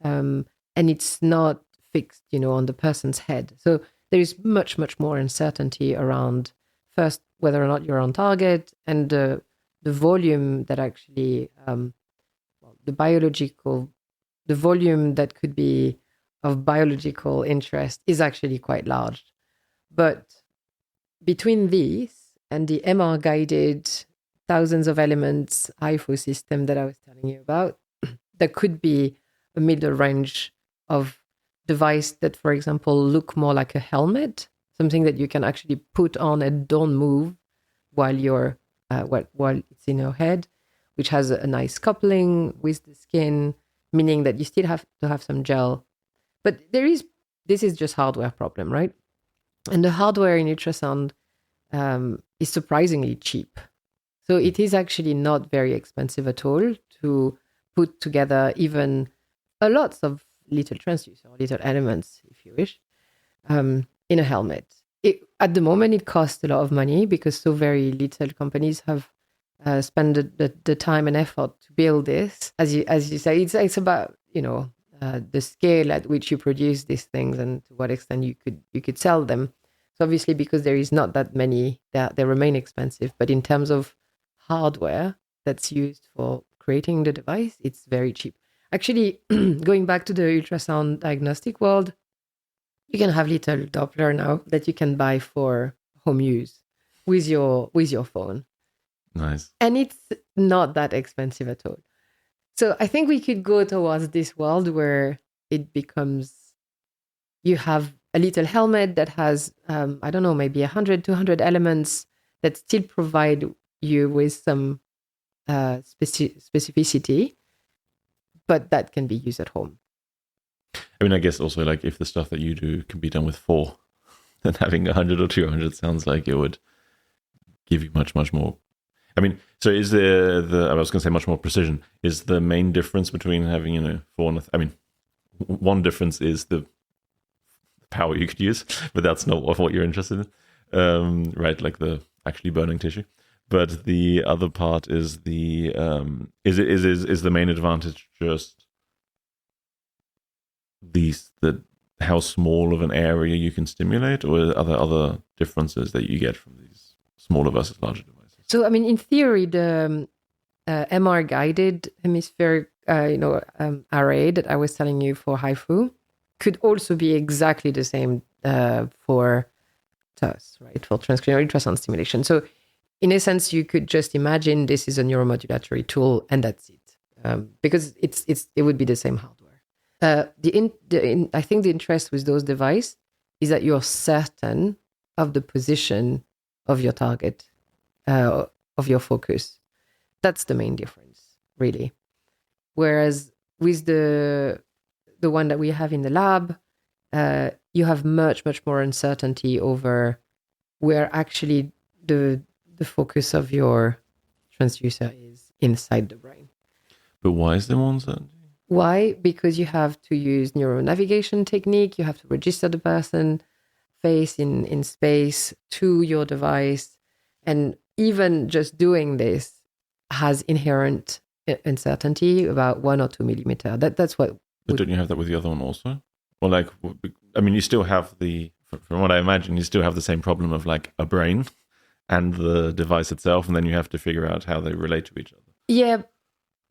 and it's not fixed, on the person's head. So there is much, much more uncertainty around, first, whether or not you're on target, and the volume that actually, the volume that could be of biological interest is actually quite large. But between these and the MR-guided thousands of elements HIFU system that I was telling you about, there could be a middle range of device that, for example, look more like a helmet, something that you can actually put on and don't move while while it's in your head, which has a nice coupling with the skin, meaning that you still have to have some gel. But this is just hardware problem, right? And the hardware in ultrasound is surprisingly cheap. So it is actually not very expensive at all to put together even a lot of little transducers or little elements, if you wish, in a helmet. At the moment, it costs a lot of money because so very little companies have spent the time and effort to build this. As you say, it's about the scale at which you produce these things and to what extent you could sell them. So obviously, because there is not that many, they remain expensive. But in terms of hardware that's used for creating the device, it's very cheap. Actually, going back to the ultrasound diagnostic world, you can have little Doppler now that you can buy for home use with your phone. Nice. And it's not that expensive at all. So I think we could go towards this world where it becomes, you have a little helmet that has, maybe 100, 200 elements that still provide you with some specificity, but that can be used at home. I mean, I guess also like if the stuff that you do can be done with 4, then having 100 or 200 sounds like it would give you much, much more. I mean, so is I was going to say much more precision. Is the main difference between having, 4 and one difference is the power you could use, but that's not what you're interested in, right? Like the actually burning tissue. But the other part is the is the main advantage just how small of an area you can stimulate, or are there other differences that you get from these smaller versus larger devices? So, I mean, in theory, the MR guided hemispheric array that I was telling you for HIFU could also be exactly the same for TUS, right? For transcranial ultrasound stimulation. So, in a sense, you could just imagine this is a neuromodulatory tool, and that's it, because it would be the same hardware. I think the interest with those devices is that you're certain of the position of your target, of your focus. That's the main difference, really. Whereas with the one that we have in the lab, you have much, much more uncertainty over where actually the focus of your transducer is inside the brain. But why is there more uncertainty? Why? Because you have to use neuronavigation technique. You have to register the person face in space to your device. And even just doing this has inherent uncertainty about 1 or 2 millimeter. That's what. But don't you have that with the other one also? Or like, I mean, you still have from what I imagine, you still have the same problem of like a brain and the device itself, and then you have to figure out how they relate to each other. Yeah.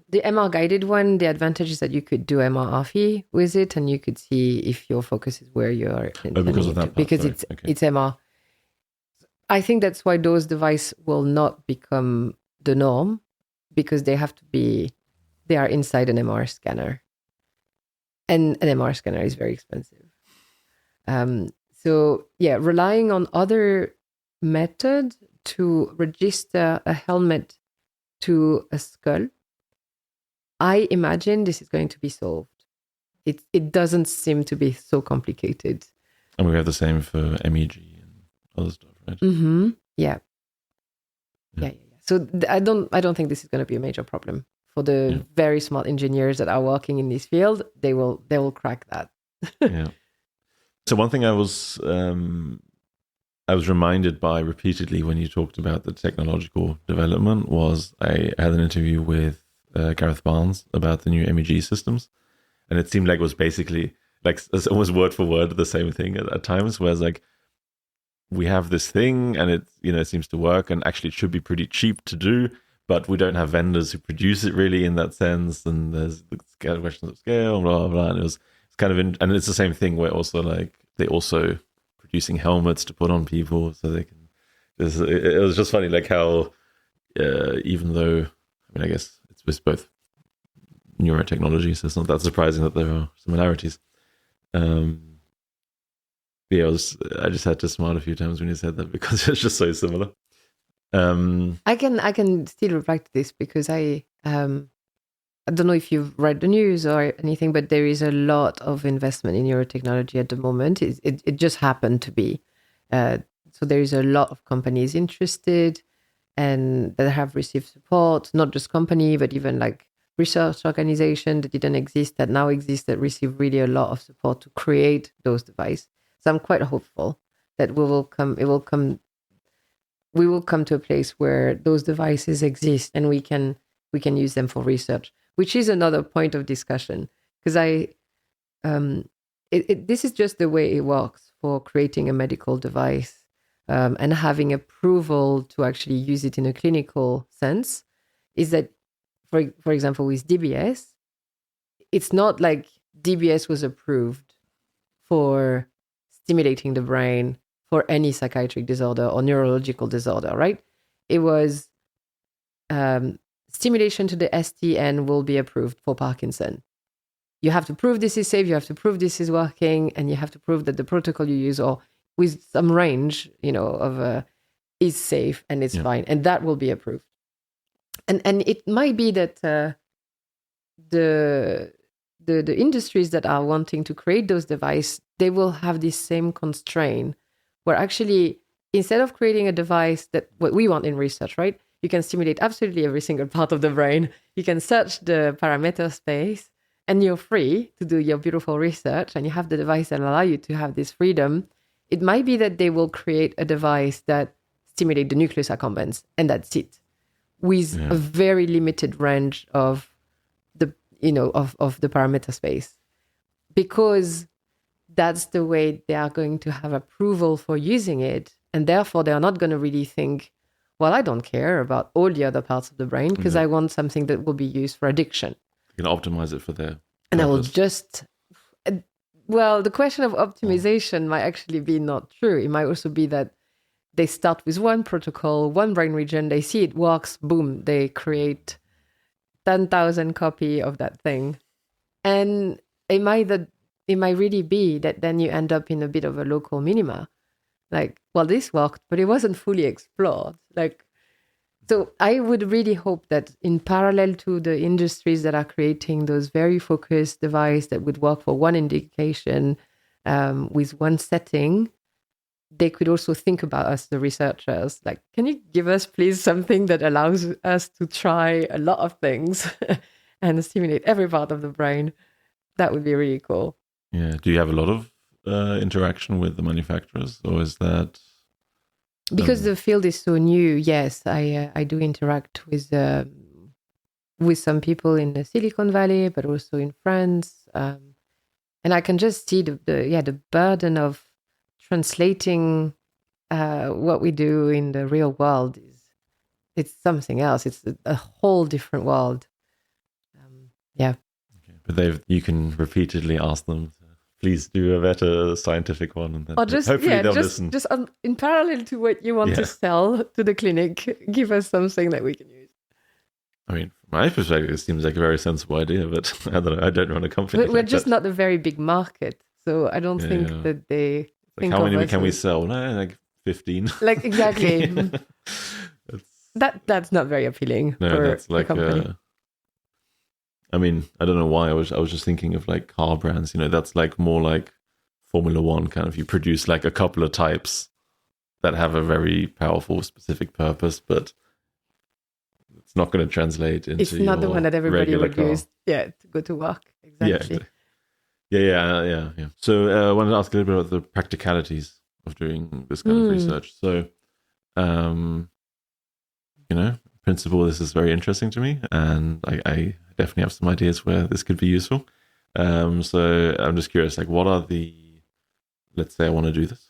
The MR guided one, the advantage is that you could do MR-RFI with it, and you could see if your focus is where you're. Because of that part, because it's MR. I think that's why those devices will not become the norm, because they are inside an MR scanner. And an MR scanner is very expensive. So yeah, relying on other methods to register a helmet to a skull, I imagine this is going to be solved. It doesn't seem to be so complicated. And we have the same for MEG and other stuff, right? Mm-hmm. Yeah. So I don't think this is going to be a major problem for the very small engineers that are working in this field. They will crack that. Yeah. So one thing I was reminded by repeatedly when you talked about the technological development was I had an interview with Gareth Barnes about the new MEG systems, and it seemed like it was basically like it's almost word for word the same thing at times, whereas like we have this thing and it seems to work, and actually it should be pretty cheap to do, but we don't have vendors who produce it really in that sense, and there's the questions of scale, blah blah blah, and it's kind of and it's the same thing where also like they also producing helmets to put on people so they can. It was just funny like how even though I guess it's both neurotechnology, so it's not that surprising that there are similarities. I just had to smile a few times when you said that because it's just so similar. I can still reply to this because I don't know if you've read the news or anything, but there is a lot of investment in neurotechnology at the moment. It just happened to be. So there is a lot of companies interested. and that have received support, not just company, but even like research organization that didn't exist, that now exist, that receive really a lot of support to create those devices. So I'm quite hopeful that we will come to a place where those devices exist and we can use them for research, which is another point of discussion, because this is just the way it works for creating a medical device and having approval to actually use it in a clinical sense. Is that, for example, with DBS, it's not like DBS was approved for stimulating the brain for any psychiatric disorder or neurological disorder, right? It was stimulation to the STN will be approved for Parkinson. You have to prove this is safe, you have to prove this is working, and you have to prove that the protocol you use or with some range, of is safe and it's fine, and that will be approved. And it might be that the industries that are wanting to create those devices, they will have this same constraint where actually, instead of creating a device that what we want in research, right? You can stimulate absolutely every single part of the brain. You can search the parameter space and you're free to do your beautiful research and you have the device that allow you to have this freedom. It might be that they will create a device that stimulates the nucleus accumbens and that's it, with a very limited range of the parameter space, because that's the way they are going to have approval for using it. And therefore, they are not going to really think, well, I don't care about all the other parts of the brain because I want something that will be used for addiction. You can optimize it for their and purpose. I will just... Well, the question of optimization might actually be not true. It might also be that they start with one protocol, one brain region, they see it works, boom, they create 10,000 copy of that thing. And it might really be that then you end up in a bit of a local minima. Like, well, this worked, but it wasn't fully explored. So I would really hope that in parallel to the industries that are creating those very focused devices that would work for one indication with one setting, they could also think about us, the researchers. Like, can you give us, please, something that allows us to try a lot of things and stimulate every part of the brain? That would be really cool. Yeah. Do you have a lot of interaction with the manufacturers, or is that... Because the field is so new, yes, I do interact with some people in the Silicon Valley, but also in France, and I can just see the burden of translating what we do in the real world it's something else. It's a whole different world. Okay. But you can repeatedly ask them, please do a better scientific one, and then hopefully they'll listen. Just in parallel to what you want to sell to the clinic, give us something that we can use. I mean, from my perspective, it seems like a very sensible idea, but I don't know. I don't run a company. We're just not a very big market, so I don't think that they think how of many us can we sell? No, like 15. Like exactly. That's not very appealing. No, for that's like a company. I mean, I don't know why. I was just thinking of like car brands. That's like more like Formula One kind of. You produce like a couple of types that have a very powerful, specific purpose, but it's not going to translate into. It's not the one that everybody would car. use. Yeah, to go to work. Exactly. Yeah. So I wanted to ask a little bit about the practicalities of doing this kind of research. So, in principle, this is very interesting to me, and I definitely have some ideas where this could be useful. So I'm just curious, like, what are let's say I want to do this.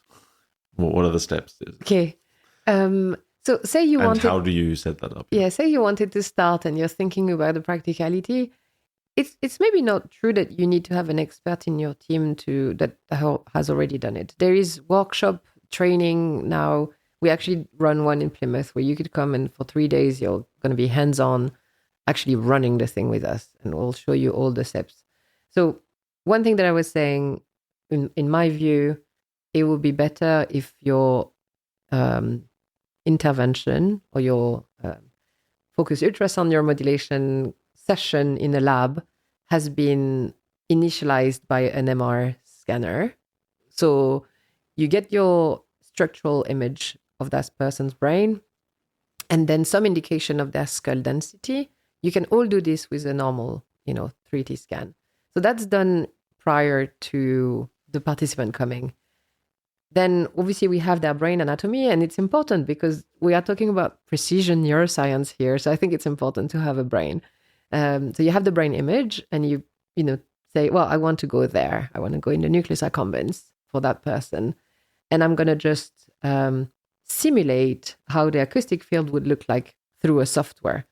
What are the steps? Okay. So say you wanted... how do you set that up? Yeah, say you wanted to start and you're thinking about the practicality. It's maybe not true that you need to have an expert in your team that has already done it. There is workshop training now. We actually run one in Plymouth where you could come and for 3 days, you're going to be hands-on actually running the thing with us, and we'll show you all the steps. So one thing that I was saying, in my view, it would be better if your intervention or your focused ultrasound neuromodulation session in a lab has been initialized by an MR scanner. So you get your structural image of that person's brain. and then some indication of their skull density. You can all do this with a normal, 3D scan. So that's done prior to the participant coming. Then obviously we have their brain anatomy, and it's important because we are talking about precision neuroscience here. So I think it's important to have a brain. So you have the brain image, and you say, well, I want to go there. I want to go in the nucleus accumbens for that person. And I'm going to just simulate how the acoustic field would look like through a software.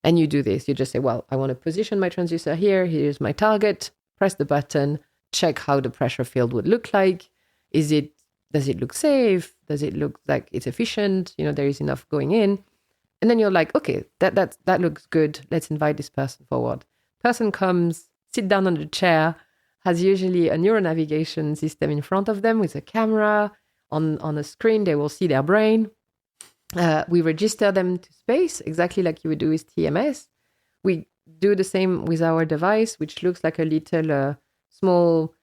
And you do this. You just say, well, I want to position my transducer here. Here's my target. Press the button. Check how the pressure field would look like. Does it look safe? Does it look like it's efficient? There is enough going in. And then you're like, okay, that looks good. Let's invite this person forward. Person comes, sit down on the chair, has usually a neuronavigation system in front of them with a camera. On a screen, they will see their brain. We register them to space, exactly like you would do with TMS. We do the same with our device, which looks like a little small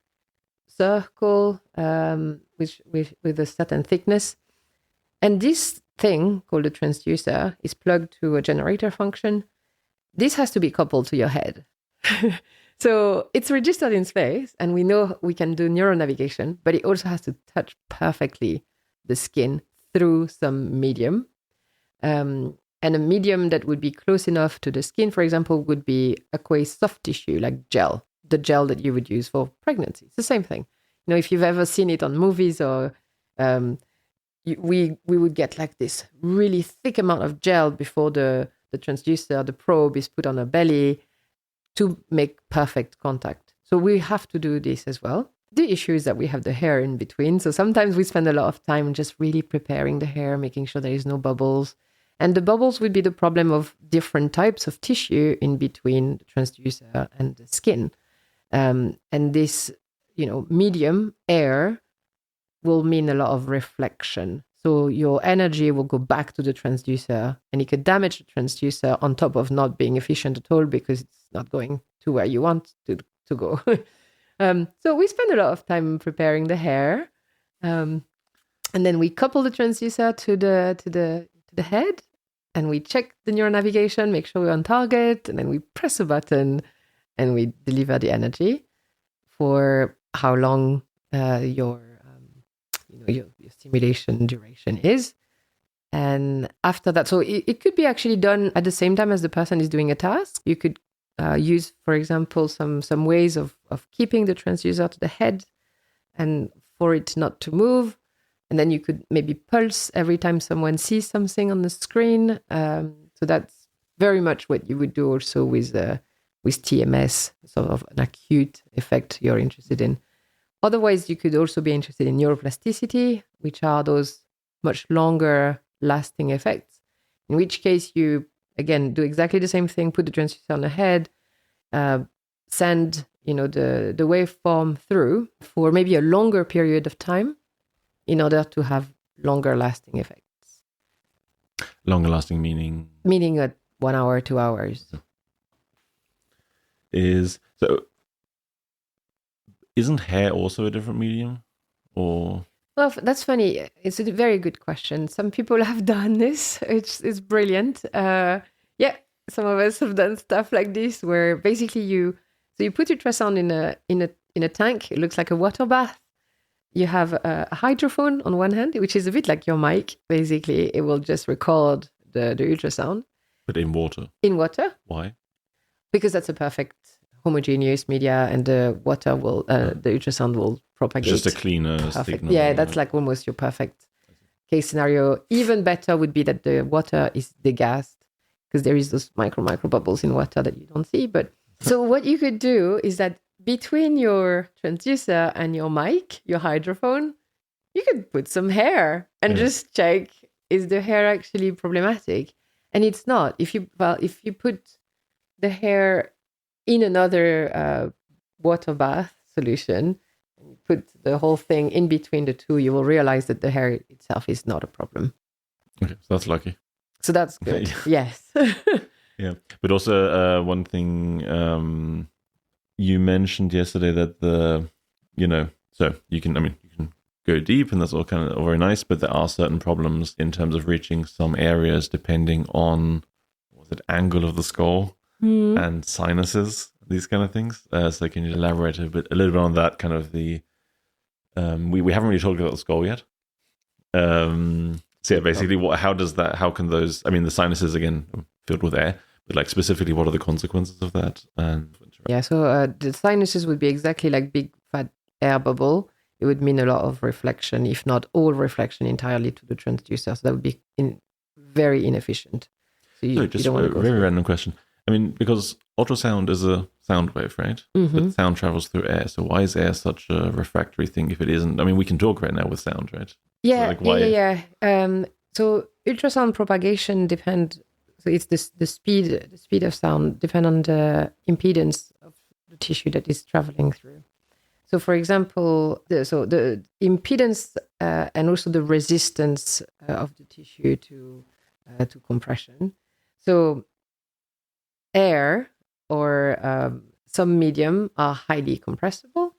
circle with a certain thickness. And this thing called a transducer is plugged to a generator function. This has to be coupled to your head. So it's registered in space, and we know we can do neuronavigation, but it also has to touch perfectly the skin through some medium. And a medium that would be close enough to the skin, for example, would be aqueous soft tissue, like gel, the gel that you would use for pregnancy. It's the same thing. If you've ever seen it on movies, or we would get like this really thick amount of gel before the transducer, the probe is put on a belly to make perfect contact. So we have to do this as well. The issue is that we have the hair in between. So sometimes we spend a lot of time just really preparing the hair, making sure there is no bubbles. And the bubbles would be the problem of different types of tissue in between the transducer and the skin. And this, medium air will mean a lot of reflection. So your energy will go back to the transducer, and it could damage the transducer on top of not being efficient at all because it's not going to where you want to go. So we spend a lot of time preparing the hair, and then we couple the transducer to the head, and we check the neuronavigation, make sure we're on target, and then we press a button, and we deliver the energy for how long your stimulation duration is. And after that, so it could be actually done at the same time as the person is doing a task. You could use, for example, some ways of keeping the transducer to the head and for it not to move. And then you could maybe pulse every time someone sees something on the screen. So that's very much what you would do also with TMS, sort of an acute effect you're interested in. Otherwise, you could also be interested in neuroplasticity, which are those much longer lasting effects, in which case you, again, do exactly the same thing, put the transducer on the head, send the waveform through for maybe a longer period of time in order to have longer lasting effects. Longer lasting meaning? Meaning 1 hour, 2 hours. Isn't hair also a different medium? Or well, that's funny. It's a very good question. Some people have done this. It's brilliant. Some of us have done stuff like this where basically you put ultrasound in a tank. It looks like a water bath. You have a hydrophone on one hand, which is a bit like your mic. Basically, it will just record the ultrasound. But in water? In water. Why? Because that's a perfect homogeneous media, and the water will, the ultrasound will propagate. Just a cleaner signal. Yeah, that's like almost your perfect case scenario. Even better would be that the water is degassed, because there is those micro bubbles in water that you don't see. But so what you could do is that between your transducer and your mic, your hydrophone, you could put some hair and just check, is the hair actually problematic? And it's not. If you put the hair in another water bath solution, and you put the whole thing in between the two, you will realize that the hair itself is not a problem. Okay, so that's lucky. So that's good. Yes. Yeah, but also one thing you mentioned yesterday that so you can go deep, and that's all kind of very nice. But there are certain problems in terms of reaching some areas depending on angle of the skull and sinuses, these kind of things. So can you elaborate a little bit on that? Kind of the we haven't really talked about the skull yet. So yeah, basically, how can those? I mean, the sinuses again filled with air, but like specifically, what are the consequences of that? So the sinuses would be exactly like big fat air bubble. It would mean a lot of reflection, if not all reflection entirely to the transducer. So that would be very inefficient. So you don't want to go very random question. I mean, because ultrasound is a sound wave, right? But sound travels through air. So why is air such a refractory thing if it isn't? I mean, we can talk right now with sound, right? Yeah, so ultrasound propagation depends. So it's the speed of sound depend on the impedance of the tissue that is traveling through. So, for example, the impedance and also the resistance of the tissue to compression. So, air or some medium are highly compressible,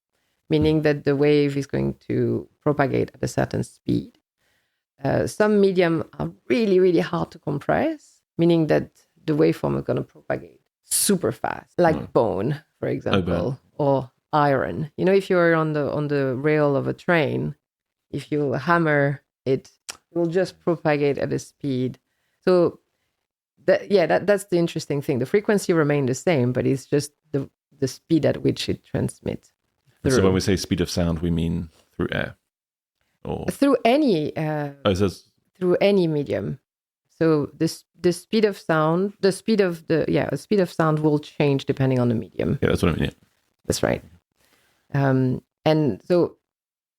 meaning that the wave is going to propagate at a certain speed. Some medium are really, really hard to compress, meaning that the waveform is going to propagate super fast, like bone, for example, or iron. You know, if you're on the rail of a train, if you hammer it, it will just propagate at a speed. So that's the interesting thing. The frequency remains the same, but it's just the speed at which it transmits. So when we say speed of sound, we mean through air, or through any through any medium. So the speed of sound, the speed of sound will change depending on the medium. Yeah, that's what I mean. Yeah. That's right. And so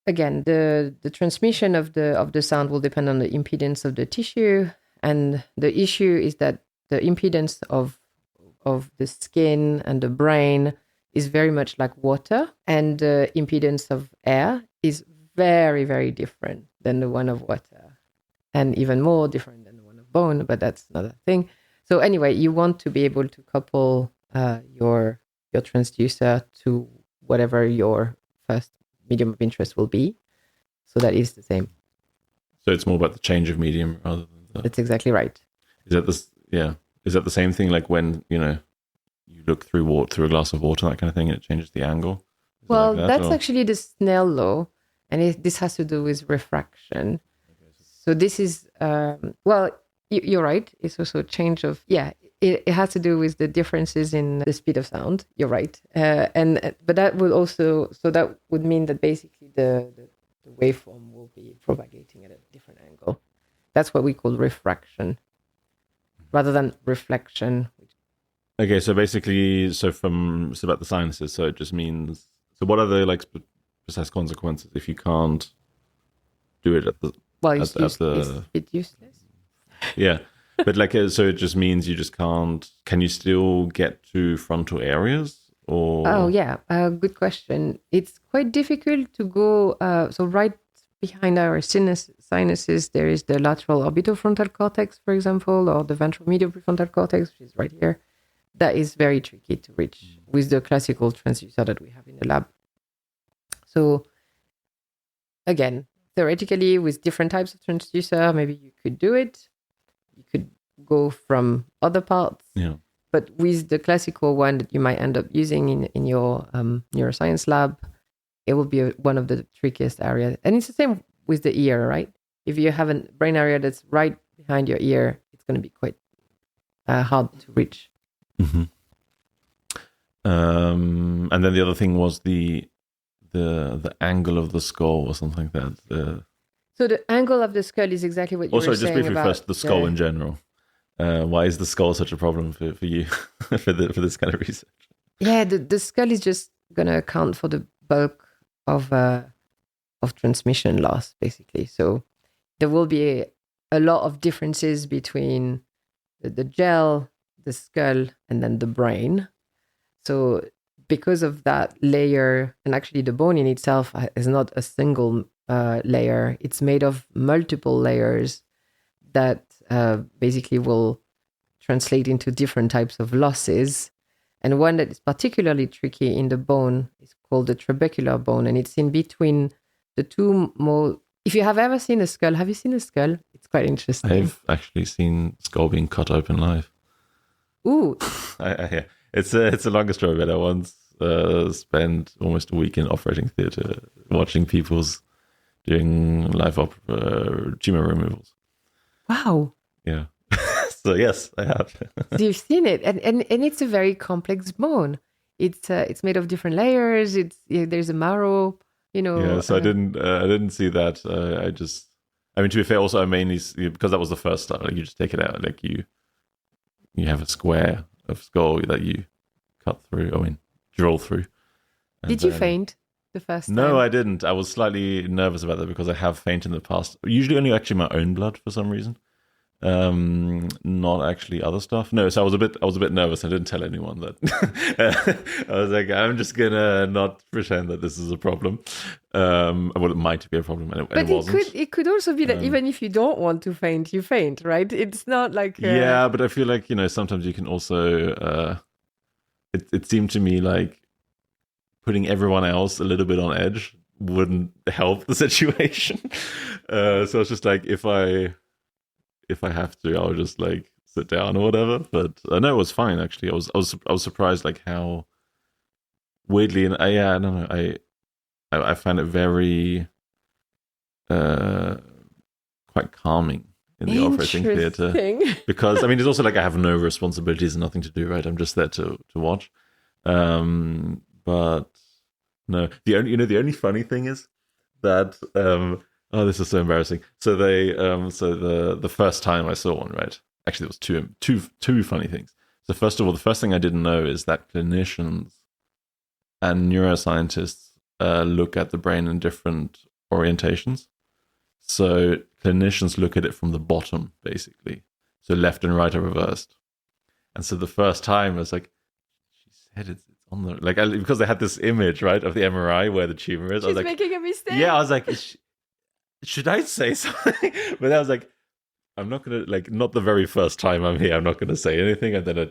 again, the transmission of the sound will depend on the impedance of the tissue, and the issue is that the impedance of the skin and the brain is very much like water, and the impedance of air is very, very different than the one of water, and even more different than the one of bone, but that's another thing. So anyway, you want to be able to couple your transducer to whatever your first medium of interest will be. So that is the same. So it's more about the change of medium rather than That's exactly right. Is that the same thing like when, you look through a glass of water, that kind of thing, and it changes the angle? Well, that's actually the Snell law, and this has to do with refraction. So this is, you're right. It's also a change of, it has to do with the differences in the speed of sound. You're right. But that would mean that basically the waveform will be propagating at a different angle. That's what we call refraction rather than reflection. Okay, so basically, it's about the sinuses. So it just means, so what are the precise consequences if you can't do it at the... Well, it's a bit useless. Yeah, but so it just means you just can't... Can you still get to frontal areas? Or... Oh, yeah. Good question. It's quite difficult to go... so right behind our sinuses, there is the lateral orbitofrontal cortex, for example, or the ventral medial prefrontal cortex, which is right here. That is very tricky to reach with the classical transducer that we have in the lab. So again, theoretically, with different types of transducer, maybe you could do it. You could go from other parts. Yeah. But with the classical one that you might end up using in your neuroscience lab, it will be one of the trickiest areas. And it's the same with the ear, right? If you have a brain area that's right behind your ear, it's going to be quite hard to reach. Mm-hmm. And then the other thing was the angle of the skull or something like that. So the angle of the skull is exactly what you were saying about... Also, just briefly first, the skull in general. Why is the skull such a problem for you for this kind of research? Yeah, the skull is just going to account for the bulk of transmission loss, basically. So there will be a lot of differences between the gel, the skull, and then the brain. So because of that layer, and actually the bone in itself is not a single layer, it's made of multiple layers that basically will translate into different types of losses. And one that is particularly tricky in the bone is called the trabecular bone, and it's in between the two more. If you have ever seen a skull, have you seen a skull? It's quite interesting. I've actually seen skull being cut open live. Ooh. Yeah. It's a longer story, but I once spent almost a week in operating theatre watching people's doing live tumor removals. Wow. Yeah. So yes, I have. So you've seen it, and it's a very complex bone. It's made of different layers. There's a marrow, Yeah, so I didn't see that. I mean, to be fair, also I mainly because that was the first time. Like you just take it out, like you have a square of skull that you cut through. I mean, drill through. Did you faint the first time? No, I didn't. I was slightly nervous about that because I have fainted in the past. Usually only actually my own blood for some reason. Not actually other stuff. No, so I was a bit nervous. I didn't tell anyone that. I was like, I'm just gonna not pretend that this is a problem. Well, it might be a problem, and it wasn't. It could also be that even if you don't want to faint, you faint, right? It's not like yeah, but I feel like sometimes you can also. It seemed to me like putting everyone else a little bit on edge wouldn't help the situation. So it's just like if I have to, I'll just like sit down or whatever. But I know it was fine actually. I was surprised like how weirdly, and I don't know, I find it very quite calming in the operating theatre because I mean it's also like I have no responsibilities and nothing to do, right? I'm just there to watch. But no, the only funny thing is that oh, this is so embarrassing. So they, so the first time I saw one, right? Actually, there was two funny things. So first of all, the first thing I didn't know is that clinicians and neuroscientists look at the brain in different orientations. So clinicians look at it from the bottom, basically. So left and right are reversed. And so the first time I was like, she said it's on the because they had this image, right, of the MRI where the tumor is. She's I was like, making a mistake. Yeah, I was like, should I say something? But I was like, I'm not going to, like, not the very first time I'm here, I'm not going to say anything. And then I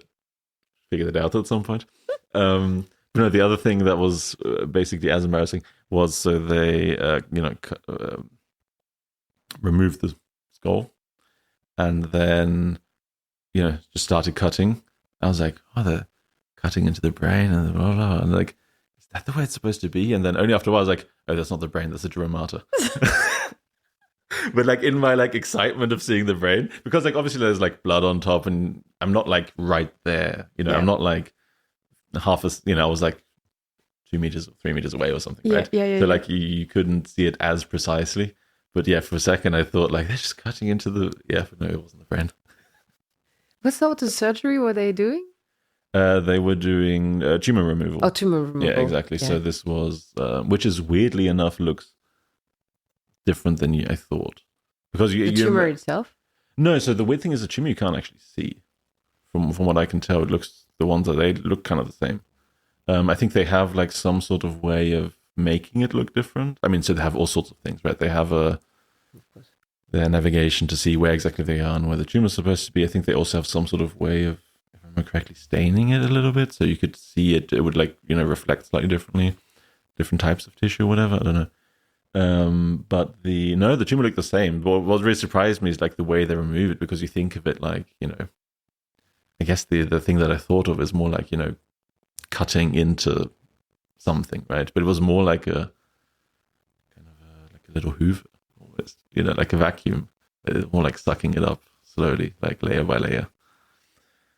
figured it out at some point. No, the other thing that was basically as embarrassing was so they, removed the skull and then, just started cutting. I was like, oh, they're cutting into the brain and blah, blah, blah. And like, is that the way it's supposed to be? And then only after a while, I was like, oh, that's not the brain, that's a dura mater. But like in my like excitement of seeing the brain, because like obviously there's like blood on top and I'm not like right there, I'm not like half as, I was like 2 meters or 3 meters away or something, right? So like you couldn't see it as precisely. But yeah, for a second I thought like they're just cutting into the, but no, it wasn't the brain. What sort of surgery were they doing? They were doing tumor removal. Oh, tumor removal. Yeah, exactly. Yeah. So this was, which is weirdly enough looks different than I thought. Because the tumor itself? No, so the weird thing is the tumor you can't actually see. From what I can tell, it looks, the ones that they look kind of the same. I think they have like some sort of way of making it look different. I mean, so they have all sorts of things, right? They have their navigation to see where exactly they are and where the tumor's supposed to be. I think they also have some sort of way of, if I remember correctly, staining it a little bit so you could see it. It would like, reflect slightly differently, different types of tissue or whatever. I don't know. But the tumor looked the same. What really surprised me is like the way they remove it, because you think of it like, I guess the thing that I thought of is more like, cutting into something, right? But it was more like a kind of like a little hoover, almost, like a vacuum, more like sucking it up slowly, like layer by layer.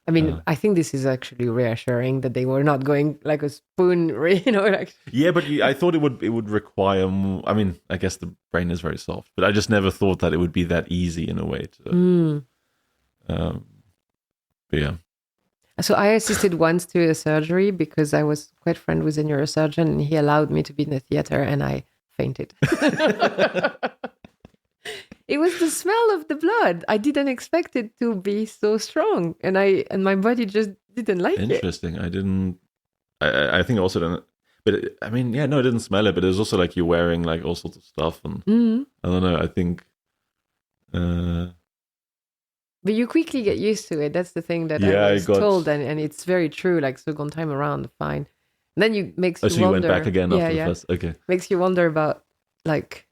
I mean, I think this is actually reassuring that they were not going like a spoon, like. Yeah, but I thought it would require more. I mean, I guess the brain is very soft, but I just never thought that it would be that easy in a way to. But yeah. So I assisted once to a surgery because I was quite friend with a neurosurgeon, and he allowed me to be in the theater, and I fainted. It was the smell of the blood. I didn't expect it to be so strong, and my body just didn't like it. Interesting. I didn't. I think also don't. But I mean, yeah, no, I didn't smell it. But it was also like you're wearing like all sorts of stuff, and I don't know. I think. But you quickly get used to it. That's the thing that I was told, and it's very true. Like second time around, fine. And then makes you wonder. You went back again after the first. Okay. Makes you wonder about like,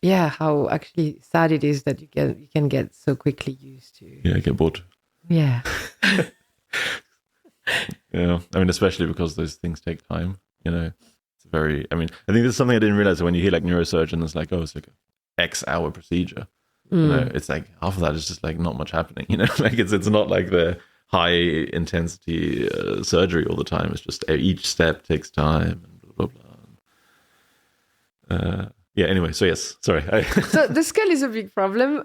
yeah, how actually sad it is that you can get so quickly used to. Yeah, get bored. Yeah. Yeah, I mean, especially because those things take time. It's very. I mean, I think there's something I didn't realize when you hear like neurosurgeon, it's like, oh, it's like a X hour procedure. It's like half of that is just like not much happening. Like it's not like the high intensity surgery all the time. It's just each step takes time and blah blah blah. Yeah. Anyway, so yes, sorry. So the skull is a big problem.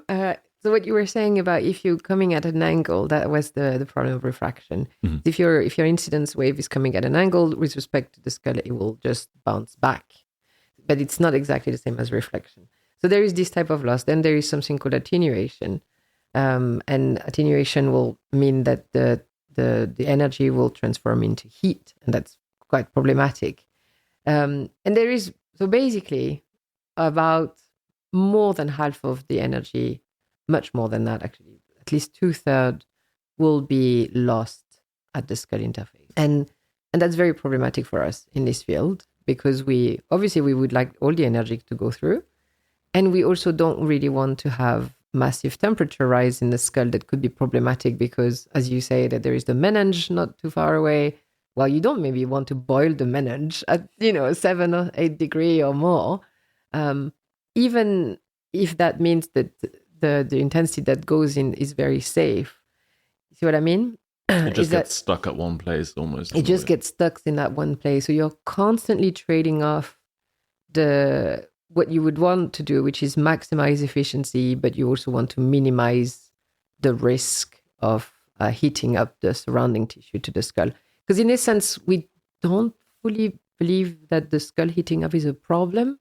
So what you were saying about if you're coming at an angle, that was the problem of refraction. Mm-hmm. If your incidence wave is coming at an angle with respect to the skull, it will just bounce back. But it's not exactly the same as reflection. So there is this type of loss. Then there is something called attenuation. And attenuation will mean that the energy will transform into heat. And that's quite problematic. And there is, so basically, about more than half of the energy, much more than that actually, at least 2/3 will be lost at the skull interface. And that's very problematic for us in this field because we would like all the energy to go through. And we also don't really want to have massive temperature rise in the skull that could be problematic because, as you say, that there is the meninge not too far away. Well, you don't maybe want to boil the meninge at, 7 or 8 degrees or more. Even if that means that the intensity that goes in is very safe. You see what I mean? It just gets stuck at one place almost. It just gets stuck in that one place. So you're constantly trading off what you would want to do, which is maximize efficiency, but you also want to minimize the risk of heating up the surrounding tissue to the skull. Because in essence, we don't fully believe that the skull heating up is a problem.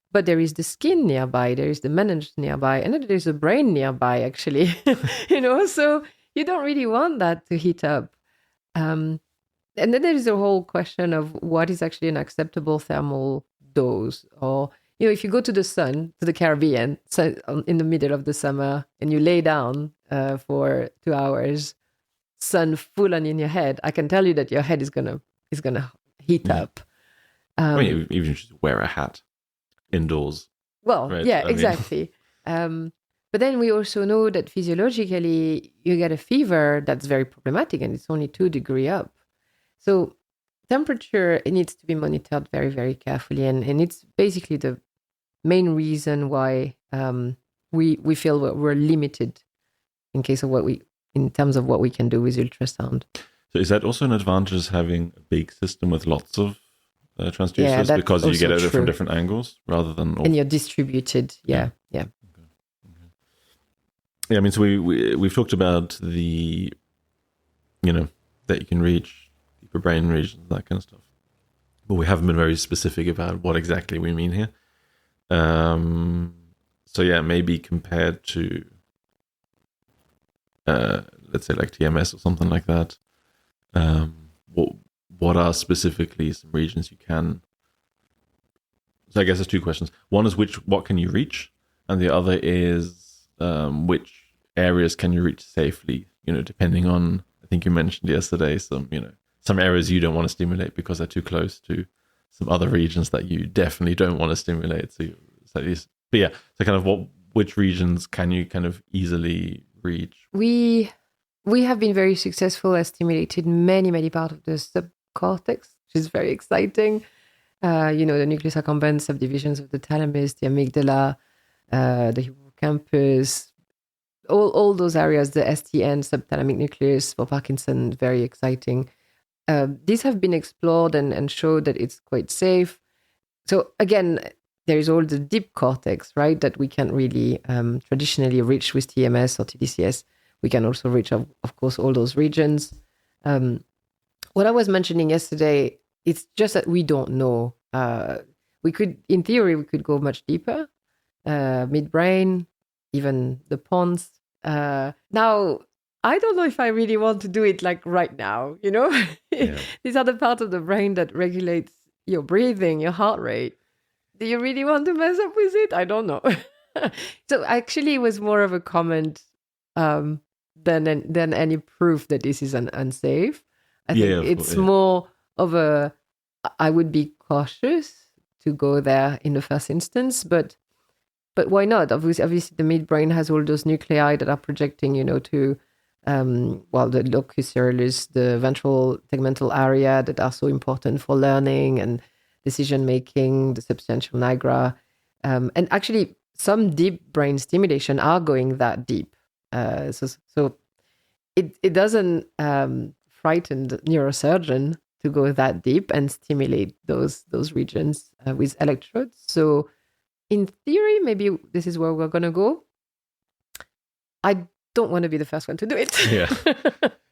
But there is the skin nearby, there is the meninge nearby, and then there's a brain nearby, actually. So you don't really want that to heat up. And then there is a whole question of what is actually an acceptable thermal dose. Or, if you go to the sun, to the Caribbean, so in the middle of the summer, and you lay down for 2 hours, sun full on in your head, I can tell you that your head is gonna heat up. Even if you just wear a hat. Indoors. Well, right? Yeah, exactly. But then we also know that physiologically you get a fever that's very problematic and it's only 2 degrees up. So temperature, it needs to be monitored very, very carefully. And it's basically the main reason why we feel we're limited in terms of what we can do with ultrasound. So is that also an advantage having a big system with lots of transducers because you get it from different angles rather than and you're distributed. Yeah. Okay. Yeah, I mean, so we've talked about the that you can reach deeper brain regions, that kind of stuff, but we haven't been very specific about what exactly we mean here. So yeah, maybe compared to let's say like TMS or something like that, what are specifically some regions you can? So I guess there's 2 questions. One is what can you reach, and the other is which areas can you reach safely? Depending on, I think you mentioned yesterday some areas you don't want to stimulate because they're too close to some other regions that you definitely don't want to stimulate. So kind of which regions can you kind of easily reach? We have been very successful at stimulating many parts of the subcortex, which is very exciting. The nucleus accumbens, subdivisions of the thalamus, the amygdala, the hippocampus, all those areas, the STN, subthalamic nucleus for Parkinson, very exciting. These have been explored and showed that it's quite safe. So again, there is all the deep cortex, right, that we can't really traditionally reach with TMS or TDCS. We can also reach, of course, all those regions. What I was mentioning yesterday, it's just that we don't know. In theory, we could go much deeper, midbrain, even the pons. Now, I don't know if I really want to do it like right now, Yeah. These are the parts of the brain that regulates your breathing, your heart rate. Do you really want to mess up with it? I don't know. So actually, it was more of a comment than any proof that this is unsafe. I think it's more of I would be cautious to go there in the first instance, but why not? Obviously, the midbrain has all those nuclei that are projecting, to the locus coeruleus, the ventral tegmental area that are so important for learning and decision making, the substantial nigra, and actually some deep brain stimulation are going that deep. So it doesn't frighten the neurosurgeon to go that deep and stimulate those regions with electrodes. So in theory, maybe this is where we're going to go. I don't want to be the first one to do it. Yeah.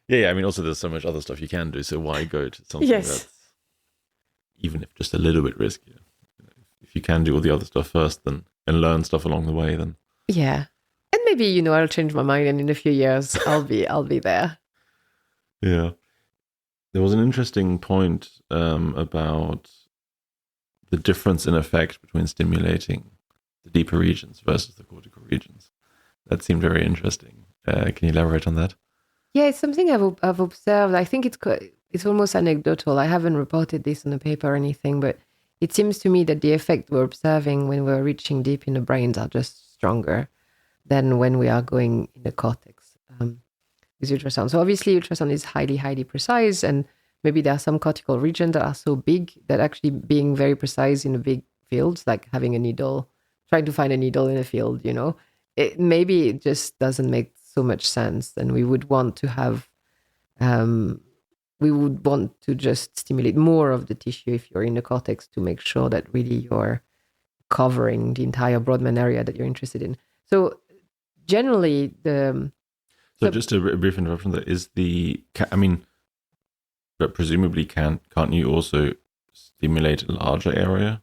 Yeah. I mean, also there's so much other stuff you can do. So why go to something that's, even if just a little bit riskier? If you can do all the other stuff first and learn stuff along the way, then. Yeah. And maybe, I'll change my mind and in a few years I'll be there. Yeah. There was an interesting point about the difference in effect between stimulating the deeper regions versus the cortical regions. That seemed very interesting. Can you elaborate on that? Yeah, it's something I've observed. I think it's almost anecdotal. I haven't reported this in a paper or anything, but it seems to me that the effect we're observing when we're reaching deep in the brains are just stronger than when we are going in the cortex with ultrasound. So obviously ultrasound is highly, highly precise, and maybe there are some cortical regions that are so big that actually being very precise in a big field, like having a needle, trying to find a needle in a field, maybe it just doesn't make so much sense. And we would want to have, we would want to just stimulate more of the tissue if you're in the cortex to make sure that really you're covering the entire Brodmann area that you're interested in. So generally So just a brief interruption there. But presumably can't you also stimulate a larger area?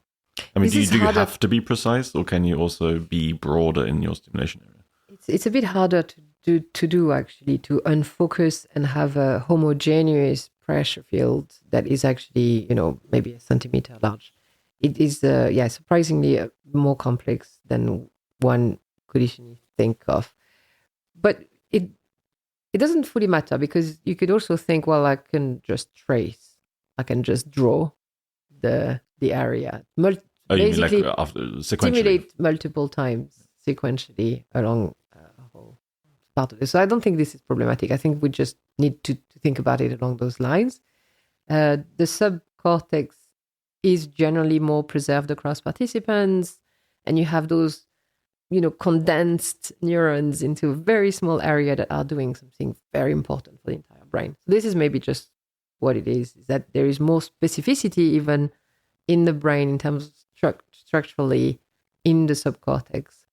I mean, do you have to be precise, or can you also be broader in your stimulation area? It's a bit harder to do actually, to unfocus and have a homogeneous pressure field that is actually, maybe a centimeter large. It is, surprisingly more complex than one could initially think of. But it doesn't fully matter, because you could also think, well, I can just trace, I can just draw the area. Basically, you mean like after sequentially? Stimulate multiple times sequentially along a whole part of it. So I don't think this is problematic. I think we just need to think about it along those lines. The subcortex is generally more preserved across participants, and you have those condensed neurons into a very small area that are doing something very important for the entire brain. So this is maybe just what it is that there is more specificity even in the brain in terms of structurally in the subcortex.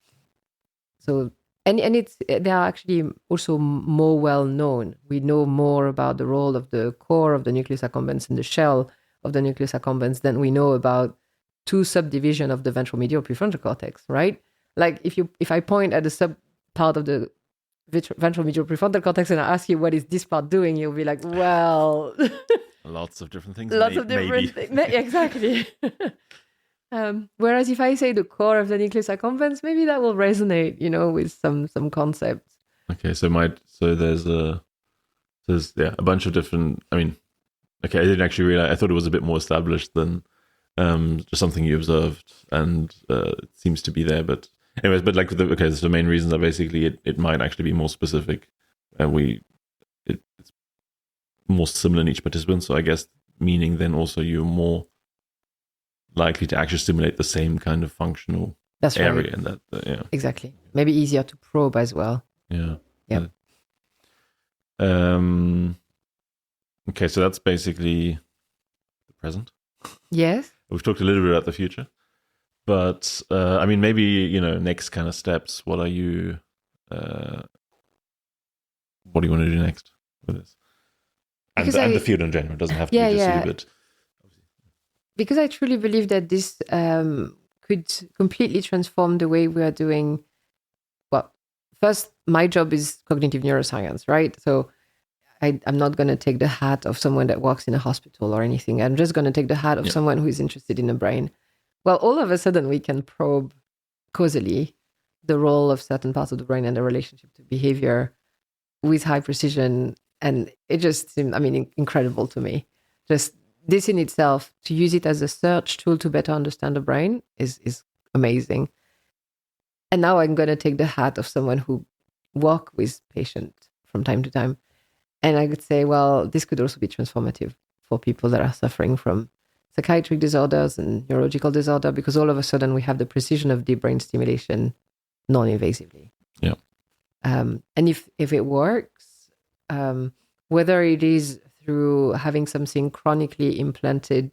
So, and they are actually also more well known. We know more about the role of the core of the nucleus accumbens and the shell of the nucleus accumbens than we know about two subdivisions of the ventral medial prefrontal cortex, right? Like if I point at the sub part of the ventral medial prefrontal cortex and I ask you what is this part doing, you'll be like, well, lots of different things. Things. Exactly. Whereas if I say the core of the nucleus accumbens, maybe that will resonate, with some concepts. Okay, so there's a bunch of different. I mean, okay, I didn't actually realize. I thought it was a bit more established than just something you observed, and it seems to be there. But anyways, so the main reasons are basically it might actually be more specific, and it's more similar in each participant. So I guess meaning then also you're more likely to actually stimulate the same kind of functional area. Right. In that, exactly. Maybe easier to probe as well. Yeah. Yeah. Okay, so that's basically the present. Yes. We've talked a little bit about the future, but I mean, maybe next kind of steps. What do you want to do next with this? And the field in general. It doesn't have to be just you, but because I truly believe that this could completely transform the way we are doing. Well, first, my job is cognitive neuroscience, right? So I'm not going to take the hat of someone that works in a hospital or anything. I'm just going to take the hat of someone who is interested in the brain. Well, all of a sudden, we can probe causally the role of certain parts of the brain and the relationship to behavior with high precision. And it just seemed, incredible to me. Just this in itself, to use it as a search tool to better understand the brain is amazing. And now I'm going to take the hat of someone who work with patients from time to time. And I could say, well, this could also be transformative for people that are suffering from psychiatric disorders and neurological disorder, because all of a sudden we have the precision of deep brain stimulation non-invasively. Yeah. And if it works, whether it is through having something chronically implanted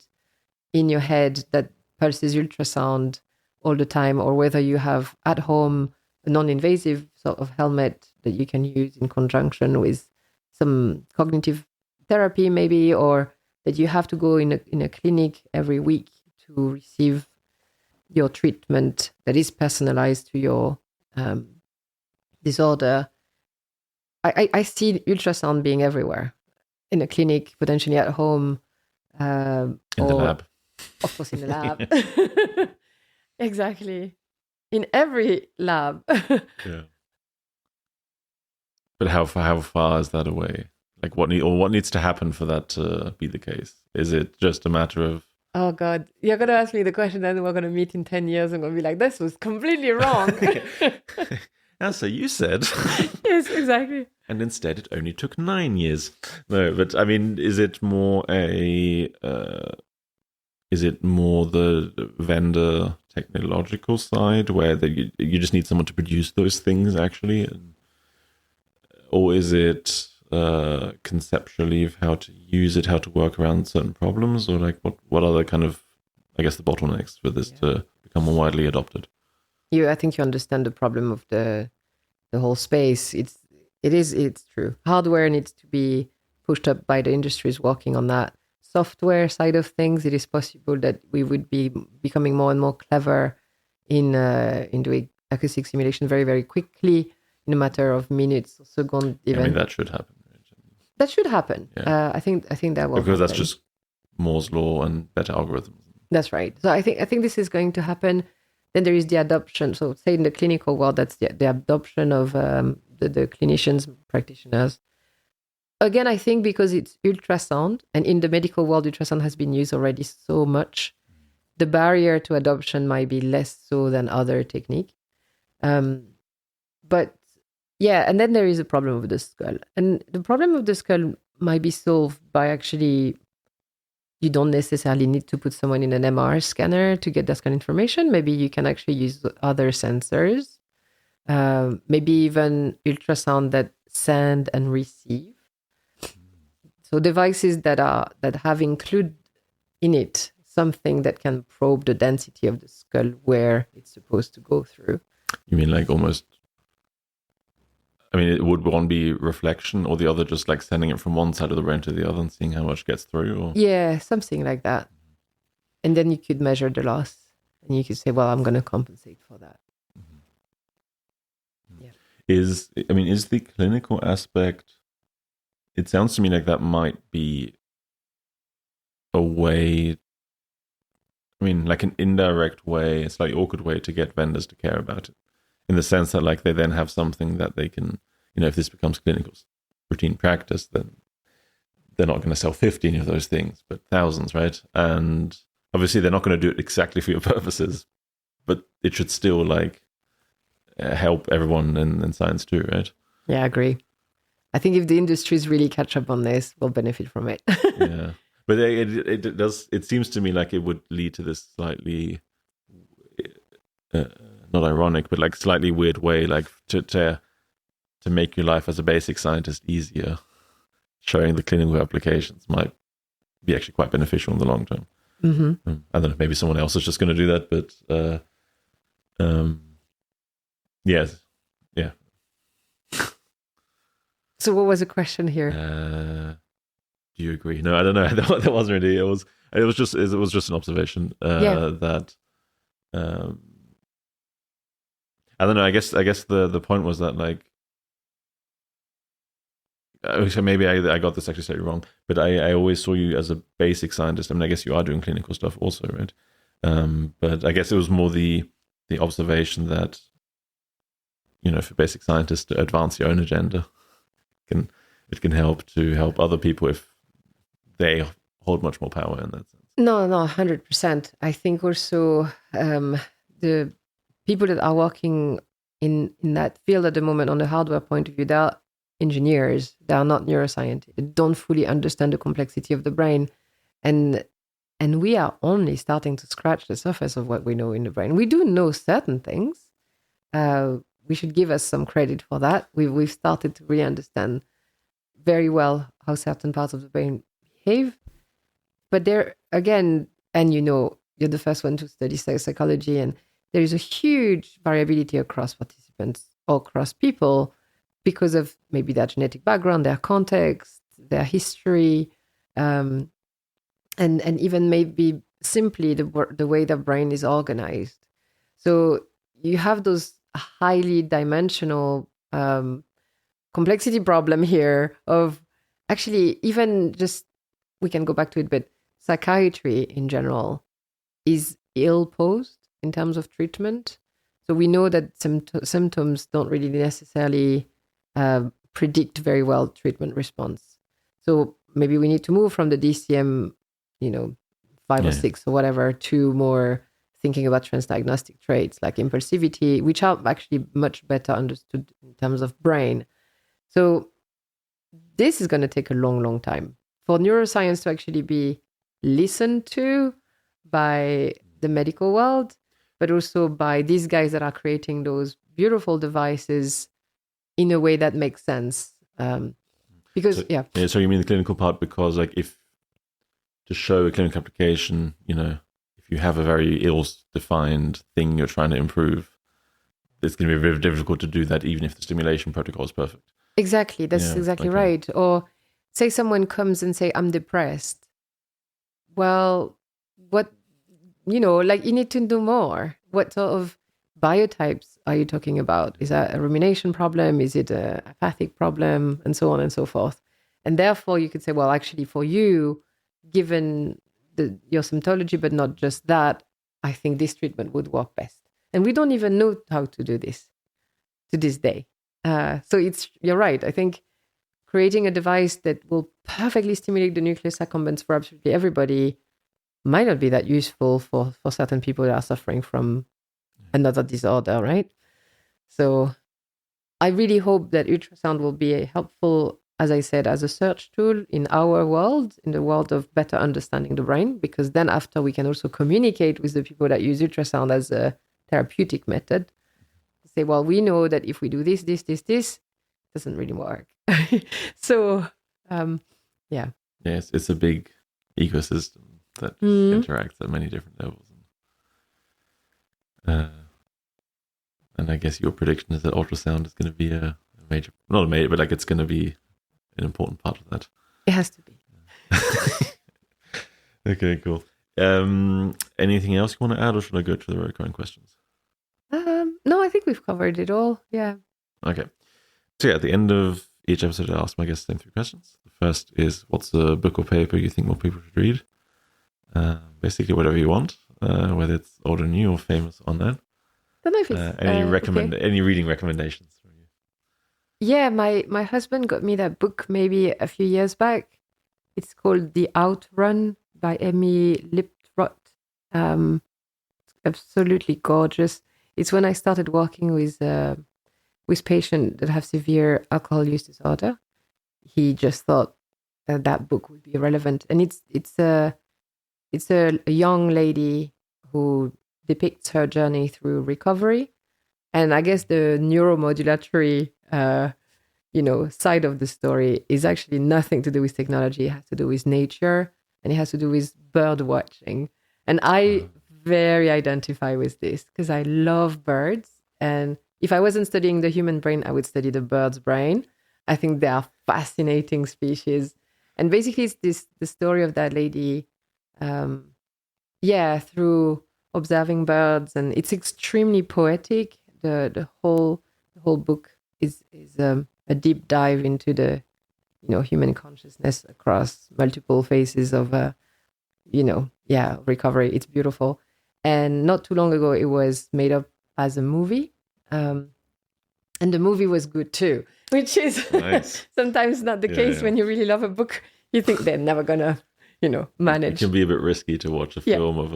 in your head that pulses ultrasound all the time, or whether you have at home a non-invasive sort of helmet that you can use in conjunction with some cognitive therapy maybe, or that you have to go in a clinic every week to receive your treatment that is personalized to your disorder. I see ultrasound being everywhere, in a clinic, potentially at home. In the lab. Of course, in the lab. Exactly. In every lab. Yeah. But how far is that away? Like what needs to happen for that to be the case? Is it just a matter of... Oh God, you're going to ask me the question, then we're going to meet in 10 years and I'm going to be like, this was completely wrong. Elsa, you said. Yes, exactly. And instead it only took 9 years. No, but I mean, is it more the vendor technological side where you just need someone to produce those things actually? Or is it conceptually of how to use it, how to work around certain problems, or like what are the kind of, I guess, the bottlenecks for this to become more widely adopted? I think you understand the problem of the whole space. It's true. Hardware needs to be pushed up by the industries working on that. Software side of things, it is possible that we would be becoming more and more clever in doing acoustic simulation very, very quickly, in a matter of minutes or seconds even. I mean, that should happen. That should happen. Yeah. I think that will because happen. That's just Moore's law and better algorithms. That's right. So I think this is going to happen. Then there is the adoption. So say in the clinical world, that's the adoption of the clinicians, practitioners. Again, I think because it's ultrasound, and in the medical world, ultrasound has been used already so much, the barrier to adoption might be less so than other technique. But yeah, and then there is a problem of the skull. And the problem of the skull might be solved by actually, you don't necessarily need to put someone in an MR scanner to get that kind of information. Maybe you can actually use other sensors, maybe even ultrasound that send and receive. So devices that have included in it something that can probe the density of the skull where it's supposed to go through. You mean like almost... I mean, would one be reflection, or the other just like sending it from one side of the brain to the other and seeing how much gets through? Or? Yeah, something like that. And then you could measure the loss, and you could say, well, I'm going to compensate for that. Mm-hmm. Yeah. Is the clinical aspect... It sounds to me like that might be a way... I mean, like an indirect way, a slightly awkward way to get vendors to care about it. In the sense that like they then have something that they can, if this becomes clinical routine practice, then they're not going to sell 15 of those things, but thousands, right? And obviously they're not going to do it exactly for your purposes, but it should still like help everyone in science too, right? Yeah, I agree. I think if the industries really catch up on this, we'll benefit from it. Yeah. But it does, it seems to me like it would lead to this slightly... not ironic, but like slightly weird way, like to make your life as a basic scientist easier. Showing the clinical applications might be actually quite beneficial in the long term. Mm-hmm. I don't know, maybe someone else is just going to do that, but yes, yeah. So what was the question here? Do you agree? No, I don't know. That wasn't really. It was just an observation that. I don't know. I guess the point was that like, maybe I got this actually slightly wrong, but I always saw you as a basic scientist. I mean, I guess you are doing clinical stuff also, right? But I guess it was more the observation that, for basic scientists to advance your own agenda, it can help to help other people if they hold much more power in that sense. No, 100%. I think also the people that are working in that field at the moment on the hardware point of view, they're engineers, they are not neuroscientists, they don't fully understand the complexity of the brain. And we are only starting to scratch the surface of what we know in the brain. We do know certain things. We should give us some credit for that. We've started to really understand very well how certain parts of the brain behave. But there, again, and you're the first one to study psychology, and there is a huge variability across participants or across people because of maybe their genetic background, their context, their history, and even maybe simply the way the brain is organized. So you have those highly dimensional complexity problem here of actually even just, we can go back to it, but psychiatry in general is ill-posed in terms of treatment. So we know that symptoms don't really necessarily predict very well treatment response. So maybe we need to move from the DCM, 5 or 6 or whatever, to more thinking about transdiagnostic traits like impulsivity, which are actually much better understood in terms of brain. So this is going to take a long, long time for neuroscience to actually be listened to by the medical world, but also by these guys that are creating those beautiful devices in a way that makes sense. Because, So you mean the clinical part, because like if to show a clinical application, if you have a very ill-defined thing you're trying to improve, it's going to be very difficult to do that even if the stimulation protocol is perfect. Exactly. That's exactly right. Or say someone comes and say, I'm depressed. Well, what, you need to do more. What sort of biotypes are you talking about? Is that a rumination problem? Is it a apathic problem? And so on and so forth. And therefore you could say, well, actually for you, given your symptology, but not just that, I think this treatment would work best. And we don't even know how to do this to this day. So you're right. I think creating a device that will perfectly stimulate the nucleus accumbens for absolutely everybody might not be that useful for certain people that are suffering from another disorder, right? So I really hope that ultrasound will be helpful, as I said, as a search tool in our world, in the world of better understanding the brain, because then after we can also communicate with the people that use ultrasound as a therapeutic method. Say, well, we know that if we do this, it doesn't really work. So, Yes, it's a big ecosystem that interacts at many different levels. And I guess your prediction is that ultrasound is going to be a major, not a major, but like it's going to be an important part of that. It has to be. Okay, cool. Anything else you want to add, or should I go to the recurring questions? No, I think we've covered it all. Yeah. Okay. So at the end of each episode, I ask my guests the same 3 questions. The first is, what's a book or paper you think more people should read? Basically, whatever you want, whether it's old or new or famous or not. I don't know if it's any reading recommendations from you? Yeah, my husband got me that book maybe a few years back. It's called The Outrun by Emmy Liptrot. It's absolutely gorgeous. It's when I started working with patients that have severe alcohol use disorder. He just thought that book would be relevant, and it's a young lady who depicts her journey through recovery, and I guess the neuromodulatory side of the story is actually nothing to do with technology. It has to do with nature, and it has to do with bird watching. And I very identify with this because I love birds. And if I wasn't studying the human brain, I would study the bird's brain. I think they are fascinating species. And basically it's the story of that lady, through observing birds. And it's extremely poetic. The whole book is a deep dive into the human consciousness across multiple phases of recovery. It's beautiful. And not too long ago, it was made up as a movie. And the movie was good too, which is nice. Sometimes not the case when you really love a book. You think they're never going to, manage. It can be a bit risky to watch a film of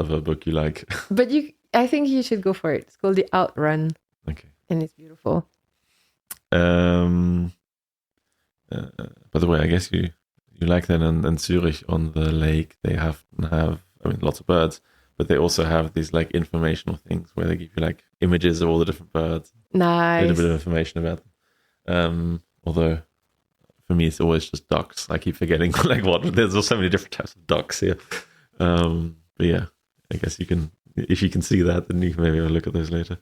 a book you like. But I think you should go for it. It's called The Outrun. Okay. And it's beautiful. By the way, I guess you like that in Zurich on the lake. They have lots of birds, but they also have these like informational things where they give you like images of all the different birds. Nice. A little bit of information about them. Although for me, it's always just ducks. I keep forgetting like there's so many different types of ducks here. But yeah, I guess if you can see that, then you can maybe have a look at those later.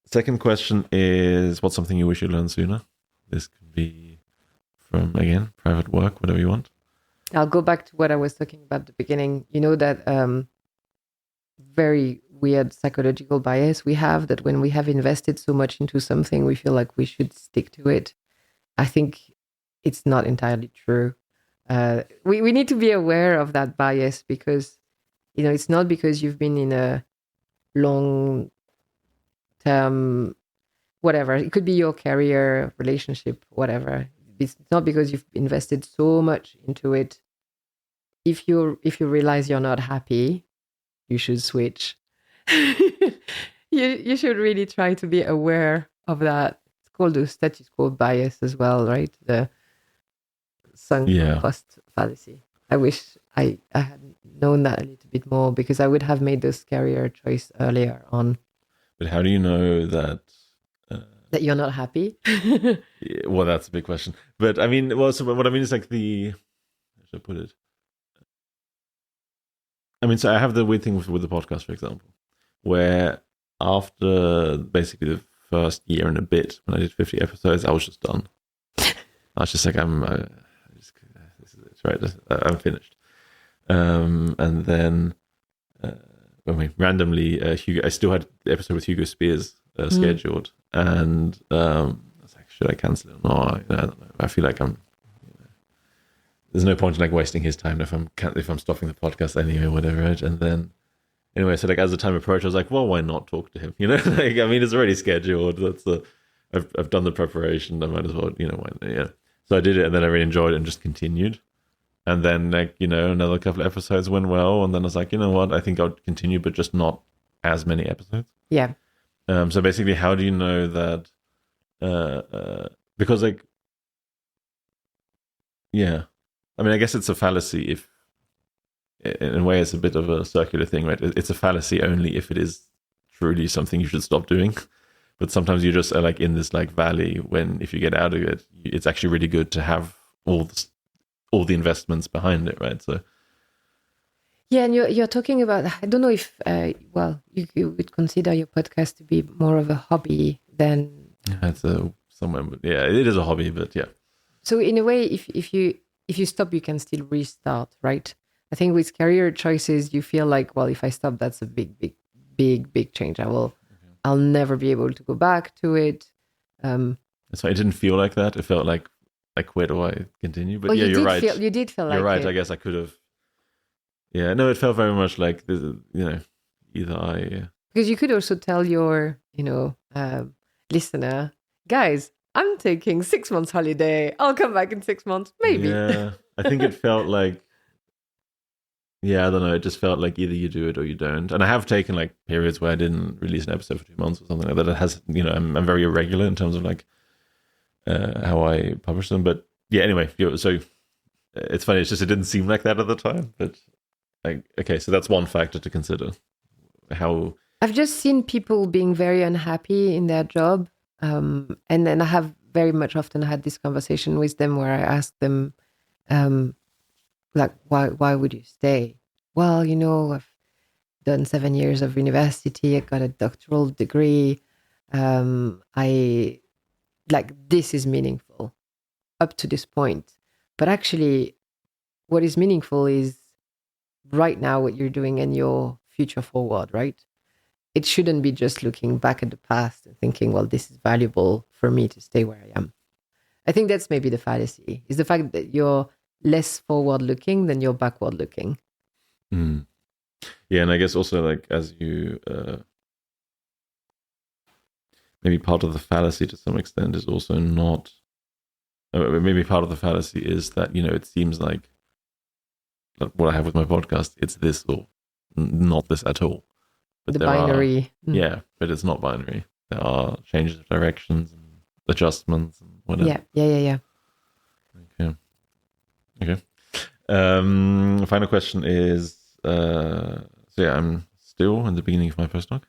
Second question is, what's something you wish you learned sooner? This could be from, again, private work, whatever you want. I'll go back to what I was talking about at the beginning. That very weird psychological bias we have, that when we have invested so much into something, we feel like we should stick to it. I think it's not entirely true. We need to be aware of that bias because, it's not because you've been in a long term, whatever. It could be your career, relationship, whatever. It's not because you've invested so much into it. If you realize you're not happy, you should switch. You should really try to be aware of that. It's called the status quo bias as well, right? The sunk cost fallacy. I wish I had known that a little bit more, because I would have made this career choice earlier on. But how do you know that that you're not happy? Yeah, well, that's a big question. But I mean, so what I mean is like how should I put it? I mean, so I have the weird thing with the podcast, for example, where after basically the first year and a bit, when I did 50 episodes, I was just done. I was just like, this is it, right? I'm finished. And then randomly, Hugo, I still had the episode with Hugo Spears scheduled, and I was like, should I cancel it or not? I don't know. I feel like there's no point in like wasting his time if I'm stopping the podcast anyway, whatever, right? And then anyway, so like as the time approached, I was like, well, why not talk to him? Like, I mean, it's already scheduled. I've done the preparation. I might as well, why. So I did it, and then I really enjoyed it and just continued. And then like, another couple of episodes went well, and then I was like, you know what? I think I'll continue, but just not as many episodes. Yeah. So basically, how do you know that? Because like, yeah. I mean, I guess it's a fallacy if, in a way, it's a bit of a circular thing, right? It's a fallacy only if it is truly something you should stop doing. But sometimes you just are like in this like valley when, if you get out of it, it's actually really good to have all the investments behind it, right? So. Yeah, and you're talking about, I don't know if, you would consider your podcast to be more of a hobby than. Yeah, it's it is a hobby, but yeah. So in a way, if you stop, you can still restart, right? I think with career choices, you feel like, well, if I stop, that's a big change. I'll never be able to go back to it. So it didn't feel like that. It felt like I quit or I continue. But you're right. You did feel like you're right. it. I guess I could have. Yeah, no, it felt very much like either I. Because you could also tell your listener, guys, I'm taking 6 months holiday. I'll come back in 6 months, maybe. Yeah, I think it felt like. Yeah, I don't know. It just felt like either you do it or you don't. And I have taken like periods where I didn't release an episode for 2 months or something like that. It has, I'm very irregular in terms of like how I publish them. But yeah, anyway, so it's funny. It's just it didn't seem like that at the time. But okay, so that's one factor to consider. How I've just seen people being very unhappy in their job, and then I have very much often had this conversation with them where I ask them. Like, why would you stay? Well, I've done 7 years of university. I got a doctoral degree. This is meaningful up to this point. But actually, what is meaningful is right now what you're doing and your future forward, right? It shouldn't be just looking back at the past and thinking, well, this is valuable for me to stay where I am. I think that's maybe the fallacy, is the fact that you're less forward-looking than you're backward-looking. Mm. Yeah, and I guess also like as you, maybe part of the fallacy to some extent is also not maybe part of the fallacy is that, it seems like what I have with my podcast, it's this or not this at all. But the binary. Yeah, but it's not binary. There are changes of directions and adjustments and whatever. Yeah. Okay. Final question is, I'm still in the beginning of my postdoc.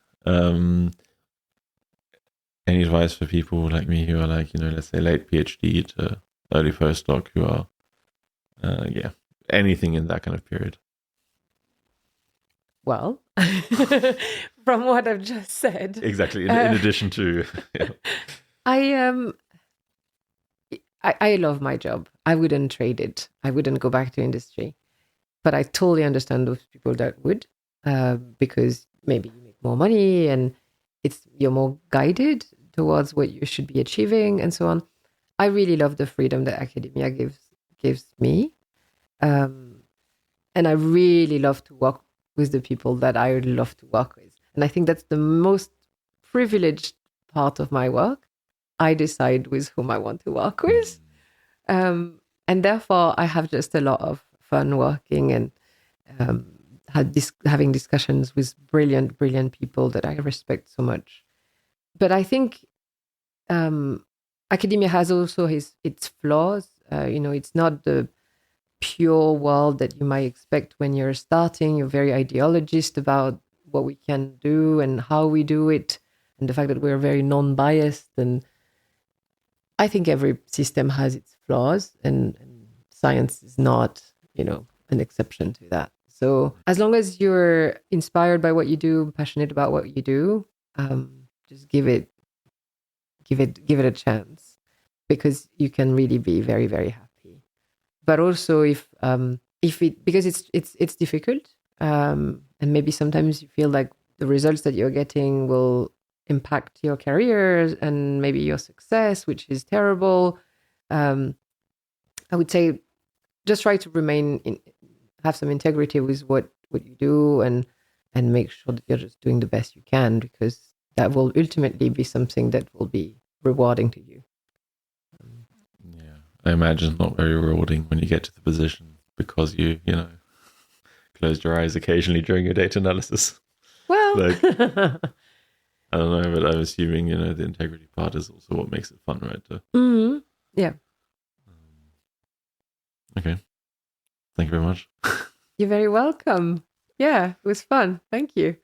Any advice for people like me who are like, let's say late PhD to early postdoc who are, anything in that kind of period? Well, from what I've just said. Exactly. In addition to, I love my job. I wouldn't trade it. I wouldn't go back to industry. But I totally understand those people that would, because maybe you make more money and you're more guided towards what you should be achieving and so on. I really love the freedom that academia gives me. And I really love to work with the people that I would love to work with. And I think that's the most privileged part of my work. I decide with whom I want to work with. And therefore, I have just a lot of fun working and having discussions with brilliant people that I respect so much. But I think academia has also its flaws. It's not the pure world that you might expect when you're starting. You're very ideologist about what we can do and how we do it, and the fact that we're very non-biased. And I think every system has its flaws, and science is not, an exception to that. So as long as you're inspired by what you do, passionate about what you do, just give it a chance, because you can really be very, very happy. But also because it's difficult, and maybe sometimes you feel like the results that you're getting will impact your career and maybe your success, which is terrible. I would say just try to have some integrity with what you do, and make sure that you're just doing the best you can, because that will ultimately be something that will be rewarding to you. I imagine it's not very rewarding when you get to the position, because you closed your eyes occasionally during your data analysis. Well, I don't know, but I'm assuming, the integrity part is also what makes it fun, right? Yeah. Okay. Thank you very much. You're very welcome. Yeah, it was fun. Thank you.